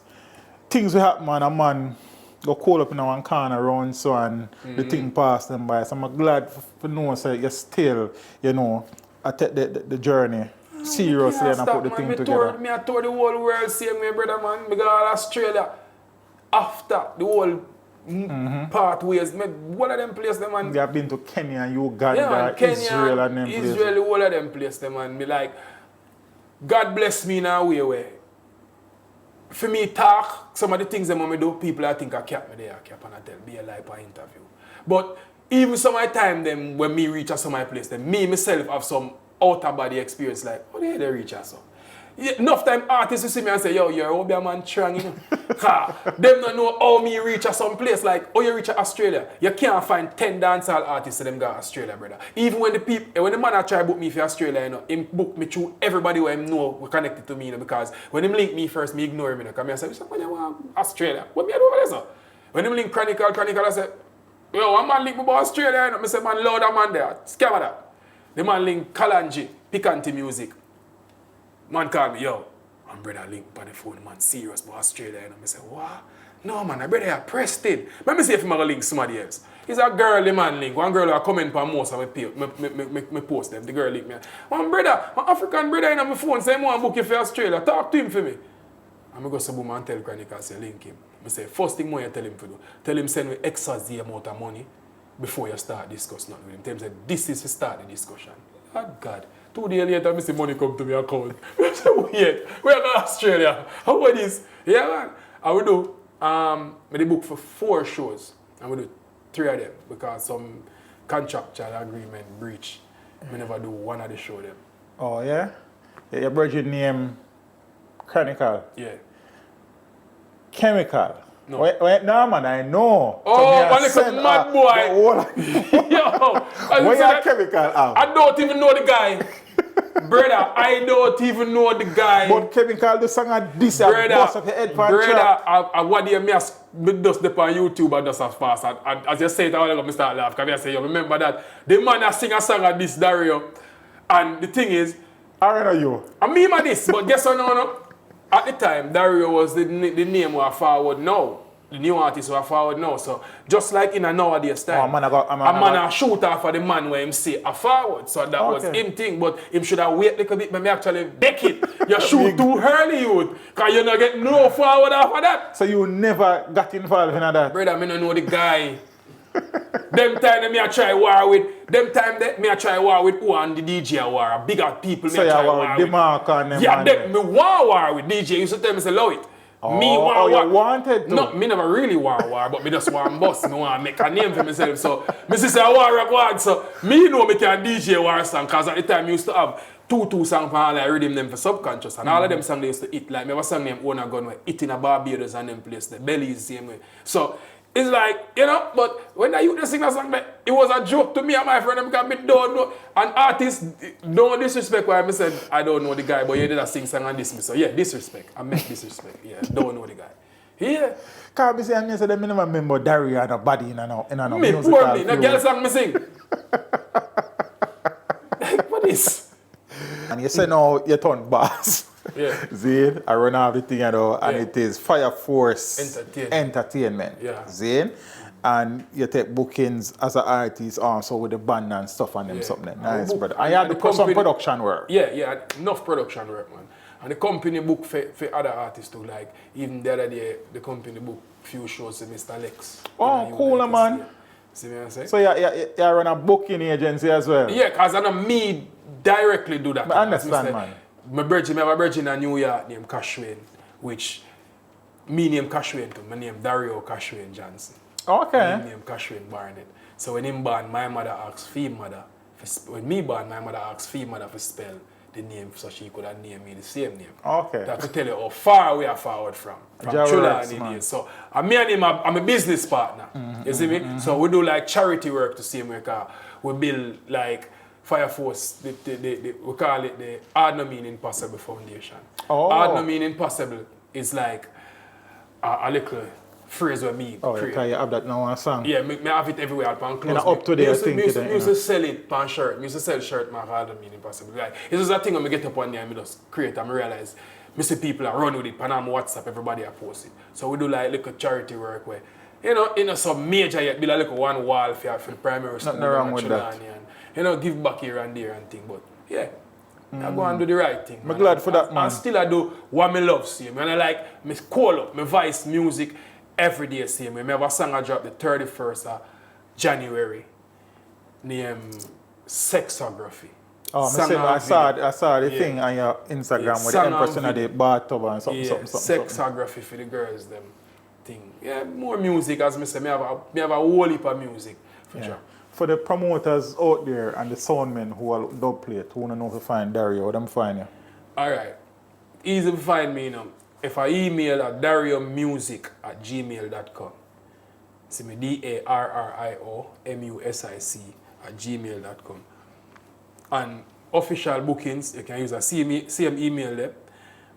things will happen and a man go call up in one corner around so and the thing pass them by. So I'm glad to know so you're still, you know, I take the journey seriously and I put the thing together. I told the whole world same way, brother, man. I got Australia after the whole pathways. One of them places, man. You have been to Kenya, Uganda, Yeah, man, Kenya, Israel and them places. Israel, all of them places, man. Me like, God bless me in a way where, for me talk, some of the things that I do, people I think I kept me there, I kept and I tell, be a live interview. But even some of the time them, when me reach a some of my place, then me myself have some outer body experience like, how did they reach us? Yeah, enough time artists will see me and say, yo, you're a man strong, you know. Them don't know how me reach a some place like, oh, you reach Australia. You can't find 10 dancehall artists that them got Australia, brother. Even when the man I try to book me for Australia, you know, him book me through everybody who him know were connected to me, you know, because when him link me first, me ignore him, you know, because I say, when you want Australia? What me do over there, sir? When him link Chronicle, I say, yo, one man link me about Australia, you know, I say, man, Lord, a man there, scam that. The man link Kalanji, Picanti Music. Man call me, yo, I'm brother link on the phone, man, serious about Australia. And I say, what? No, man, I brother are Preston. Let me see if I'm going to link somebody else. It's a girl, the man link. One girl who comment on most of my post them. The girl link me. One brother, my African brother in my phone, say, I want to book you for Australia. Talk to him for me. I'm going to go to and tell Chronicle, say, link him. I say, first thing I tell him to do, tell him send me extra the amount of money before you start discussing with him. Tell him, say, this is to start the discussion. Lord God. 2 days later, I see money come to my account. I say, wait, we're going to Australia. How about this? Yeah, man. I will do, I book for 4 shows. I will do 3 of them because some contractual agreement breach. I never do one of the show them. Oh, yeah? Your brother name Chronicle? Yeah. Chemical? No. Wait, no, man, I know. Oh, man, it's a mad boy. Yo, where your Chemical have? I don't even know the guy. Brother, I don't even know the guy. But Chemical, the song of this, brother, boss of your head for brother, track. I what do you mean? Just dip on YouTube and just as fast. And as you say it, I start laughing. Because I say, you remember that the man that sing a song of this, Dario. And the thing is, I know you. I mean this, but guess what? No. At the time, Dario was the name we forward now. the new artists who are forward now. So just like in a nowadays time, a man a shoot off of the man where him say a forward. So that was him thing. But him should have wait a little bit, but me actually deck it. You shoot too early, youth. Because you not get no forward after that. So you never got involved in that? Brother, me don't know the guy. Them time me I try war with. Them time that me I try war with who and the DJ war. Bigger people me so I try war with. The mark on them. Yeah, me want war with DJ. You used to tell me say love it. Me want war. You wanted to? No, me never really want war, but me just want boss. Me want make a name for myself. So me say I war rock war. So me know me can DJ war song because at the time me used to have two songs for all I rhythm them for subconscious. And all of them songs they used to hit. Like me have a song named Own a Gun where it in a Barbados and them place. The belly is the same way. So it's like, you know, but when I used to sing that song, it was a joke to me and my friend because I don't know. And artists don't disrespect why I said I don't know the guy, but you did a sing song and dismiss. So yeah, disrespect. I meant disrespect. Yeah, don't know the guy. Yeah. Can't be saying that I never remember DARRIO and a body in a me, musical poor me. No girl song me sing. Like, what is? And you say now you turn boss. Yeah. Zane, I run off the thing, you know, and it is Fire Force Entertainment. Yeah. Zane. And you take bookings as an artist also with the band and stuff and them something. Nice, brother. And you had to put some production work. Yeah, enough production work, man. And the company book for other artists too. Like, even the other day, the company book few shows with Mr. Lex. Oh, cool, man. See what I'm saying? So you run a booking agency as well? Yeah, because I know me directly do that. I understand, man. My virgin, I have a virgin in New York named Cashwayne, which me name Cashwayne too. My name DARRIO Cashwayne Johnson. Okay. Me name Cashwayne Barnett. So when him born, my mother asked for mother. When me born, my mother asked for mother to spell the name so she could have named me the same name. Okay. That to tell you how far we are forward from Chula. So me and him, I'm a business partner. You see me? So we do like charity work to see me. We build like Fire Force, we call it the Hard No Mean Impossible Foundation. Oh. Hard No Mean Impossible is like a little phrase where me create. You have that now on a song? Yeah, me have it everywhere upon clothes. Up to date thing. Me used to sell it on shirt. Me used to sell shirt, my Hard No Mean Impossible. Like, it's just a thing when I get up one day and I just create and I realize me see people are run with it, and on WhatsApp, everybody are post it. So we do like little charity work where, you know, some major yet, build a little one wall for the primary school. Nothing wrong with that. And, give back here and there and thing, but yeah. I go and do the right thing. I'm glad for that, man. And still I do what me love, see me. And I like, me call up, my voice music every day, see me. I have a song I dropped the 31st of January, named Sexography. Oh, I saw the thing on your Instagram with the Empress in the bathtub and something. Sexography for the girls, them thing. Yeah, more music, as I say, me have a whole heap of music, for sure. For the promoters out there and the soundmen who are dub plate, who want to know if you find DARRIO, what them find you? Alright. Easy to find me now. If I email at darriomusic@gmail.com. See me DARRIOMUSIC@gmail.com. And official bookings, you can use a same email there,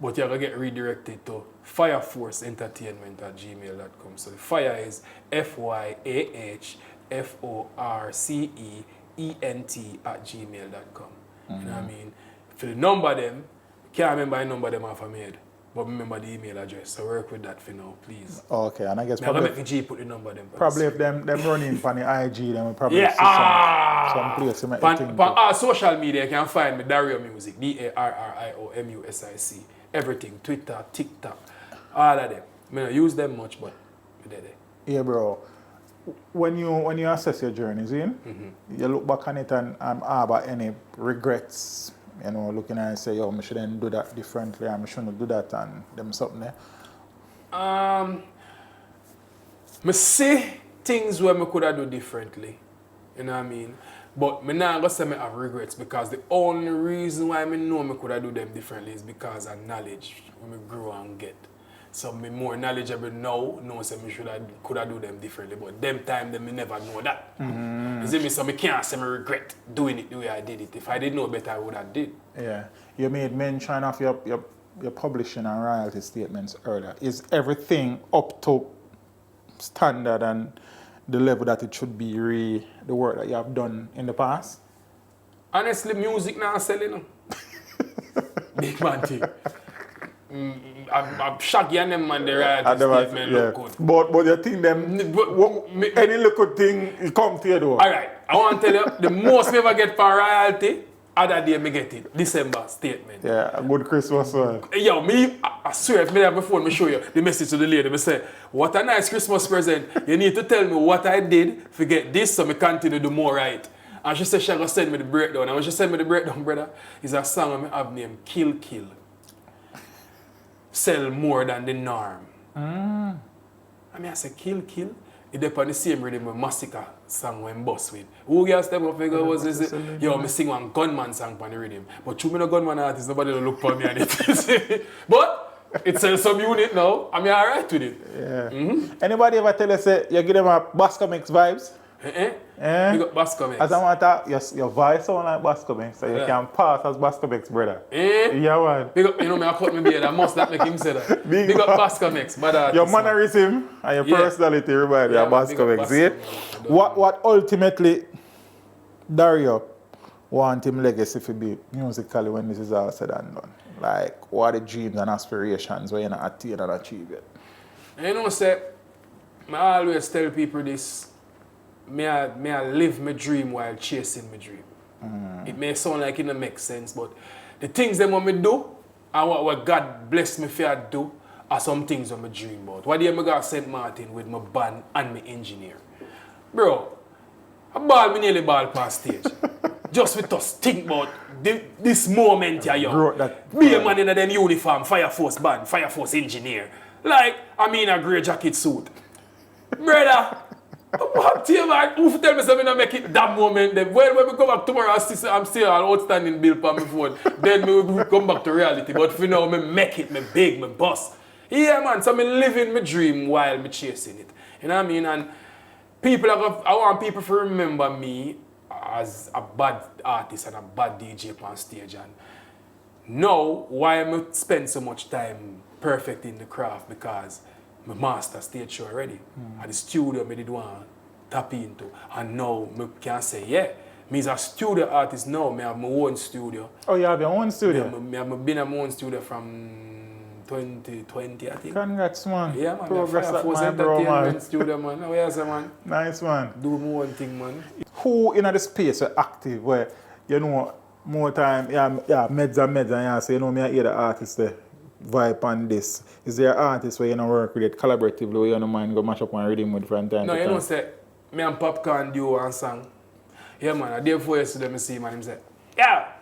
but you're going to get redirected to fireforceentertainment@gmail.com. So the fire is FYAHFORCEENT@gmail.com. You know what I mean? For the number them, can't remember the number them off of my head, but remember the email address. So work with that for now, please. Okay, and I guess probably make the G put the number them. Probably if them running from the IG, then we probably see some place to make on social media, you can find me DARRIO Music, DARRIOMUSIC. Everything, Twitter, TikTok, all of them. I don't use them much, but I did it. Yeah, bro. When you assess your journey, you look back on it and have any regrets, you know, looking at it and say, yo, I shouldn't do that differently, I shouldn't do that, and them something there? I see things where I could have do differently, you know what I mean? But I'm not going to say I have regrets because the only reason why I know I could have do them differently is because of knowledge when I grow and get. So I'm more knowledgeable now, know so I could have do them differently. But them time, I never know that. You see me? So I can't say I regret doing it the way I did it. If I didn't know better, I would have did. Yeah. You made mention of your publishing and royalty statements earlier. Is everything up to standard and the level that it should be, the work that you have done in the past? Honestly, music now selling. Big man thing. I'm shaggy and them man, the royalty statement look good. But you think them, any little thing, it come to you though. Alright, I want to tell you, the most me ever get for royalty, other day me get it, December statement. Yeah, a good Christmas one. Yo, I swear, if me have my phone, me show you the message to the lady. Me say, what a nice Christmas present. You need to tell me what I did to get this so me continue to do more right. And she said she gonna send me the breakdown. And when she send me the breakdown, brother, is a song I have named Kill Kill. Sell more than the norm. I mean, I say Kill Kill. It depends on the same rhythm with Massacre song when boss with. Who girl step up figure was this? Yo, me sing one gunman song on the rhythm. But you me no gunman artist, nobody will look for me and it. But it sells some unit now. I mean, alright with it. Yeah. Anybody ever tell you say you give them a Basco Mix vibes? You got Basco Mix. As I want to, your voice sound like Basco Mix, so you can pass as Basco Mix, brother. Yeah, man. Big up, you know me, I cut me beard. I must not make him say that. Big up Basco Mix. Your mannerism and your personality remind me of Basco Mix. See? What ultimately Dario want him legacy to be musically when this is all said and done? Like, what are the dreams and aspirations where you're not attain and achieve it? You know, say, I always tell people this. Me I live my dream while chasing my dream. It may sound like it don't make sense, but the things that I want me do and what God bless me for do are some things I'm dream about. What day I go to St. Martin with my band and my engineer. Bro, me nearly ball past stage. Just with us think about this moment here, yo. Be a man in a uniform, Fire Force band, Fire Force engineer. Like, I mean a grey jacket suit. Brother, I'm telling man, who tell me something to make it that moment then? Well, when we come back tomorrow, I'm still an outstanding bill on my phone. Then we will come back to reality. But for now, me make it, me big, me boss. Yeah, man, so I'm living my dream while me chasing it. You know what I mean? And people, I want people to remember me as a bad artist and a bad DJ on stage. And now, why I spend so much time perfecting the craft? Because my master stage show already. At the studio, I did want to tap into. And now, I can say, yeah, me as a studio artist now, I have my own studio. Oh, you have your own studio? I've been in my own studio from 2020, I think. Congrats, man. Yeah, man. Progress Fire Force Entertainment studio, man. Oh, yes, man. Nice, man. Do my own thing, man. Who in the space are active where, you know, more time, meds and yeah, so you know, me I hear the artists there. Vibe on this. Is there an artist where you don't work with it collaboratively where you don't mind go mash up one rhythm with from time to time? No, you know, say, me and Popcorn duo and song. Yeah, man, a day before yesterday, I see man, him say, yeah,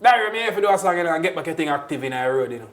Dario, me here to do a song and get back a thing active in our road, you know.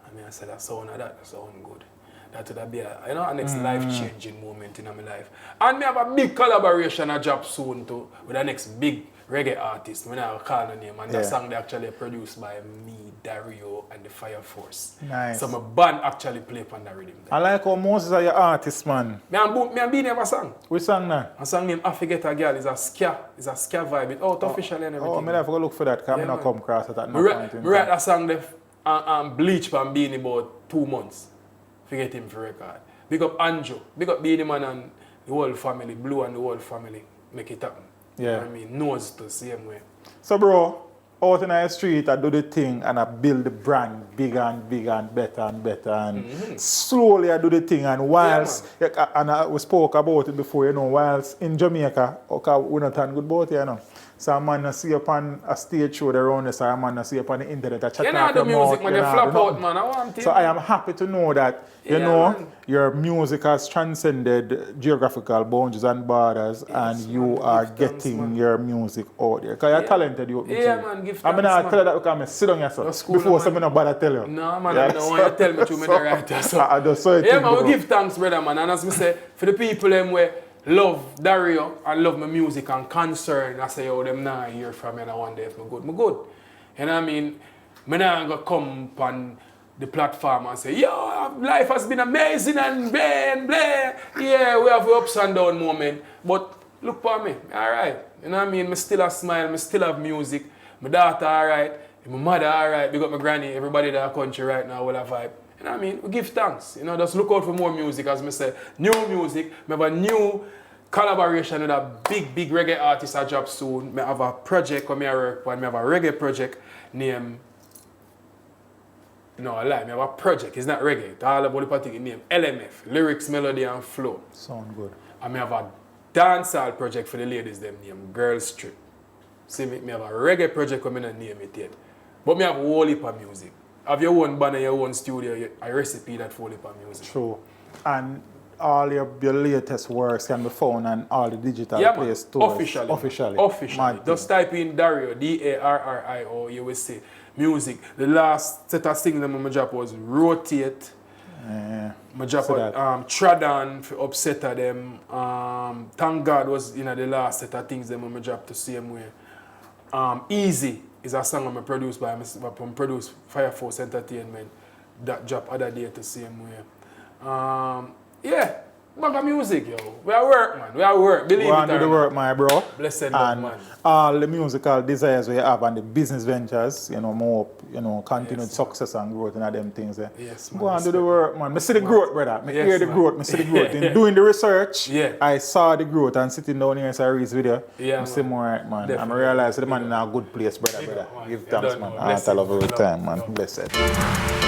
And I said, that sound good. That would be a next life-changing moment in my life. And me have a big collaboration a job soon too with the next big reggae artist. I don't call the name. And that song they actually produced by me, Dario, and the Fire Force. Nice. So my band actually play on the rhythm. I like how Moses are your artists, man. Me and B never sang. Which song now? A song named I Forget a Girl. It's a ska vibe. It's out officially and everything. Oh, I have to go look for that because I don't come across it at no point in time. I write a song there and bleach from Beanie about 2 months. Forget him for record. Big up Andrew. Big up Beanie Man and the whole family. Blue and the whole family. Make it happen. Yeah. You know what I mean? Nose the same way. So, bro, out in the street, I do the thing and I build the brand bigger and bigger and better and better. And slowly I do the thing. And whilst, we spoke about it before, you know, whilst in Jamaica, okay, we're not talking good about it, you know. So a man see up on a stage show around this, so a man see up on the internet, I chat you know the music, man, you flop out, man. I want it. So I am happy to know that, you know, your music has transcended geographical boundaries and borders, and you are getting your music out there. Because you're talented, you man, give thanks, I mean, I tell you that because I sit down here, so before something no bother tell you. No, man, I don't want you to tell me to me the right here, so. I just saw it. Yeah, man, we give thanks, brother, man. And as I say, for the people them where love Dario and love my music and concern, I say, yo, them now hear from me and I wonder if I'm good. I'm good. You know what I mean? I'm not going to come on the platform and say, yo, life has been amazing and blah and blah. Yeah, we have ups and down moment. But look for me, all right. You know what I mean? I still have smile, I still have music. My daughter, all right. My mother, all right. Big up my granny, everybody in the country right now will have vibe. You know what I mean? We give thanks. You know, just look out for more music, as I say. New music. I have a new collaboration with a big reggae artist I drop soon. I have a project where I work on. I have a reggae project named No, I lie. I have a project. It's not reggae. It's all about the particular name. LMF. Lyrics, melody, and flow. Sound good. And I have a dancehall project for the ladies, them name Girls Trip. See, me have a reggae project where I don't name it yet. But me have a whole heap of music. Have your own band and your own studio, a recipe that whole heap of music. True. And all your latest works can be found on all the digital Yeah, play man. stores. Officially. Mad Just thing. type in Darrio, DARRIO, you will see music. The last set of singles that I dropped was Rotate. I dropped Tradan for Upset of them. Thank God was the last set of things that I dropped the same way. Easy is a song I produced by produced Fire Force Entertainment. That dropped other day the same way. Yeah, bag of music, yo. We are work, man. We are work. Believe Go and it do or the not. work, my bro. Blessed love, And man. all the musical desires we have and the business ventures, more, continued success and growth and them things there. Yes, man. Go and do the work, man. I see the growth, brother. I Yes, hear the man. growth. I see the growth. In doing the research, Yeah. I saw the growth and sitting down here and I read his video. Yeah, I see man. more right, man. Definitely. I realize the man in a good place, brother. Man. Give You thanks, don't man. know. I love every Blessed. time, man. Love. Blessed.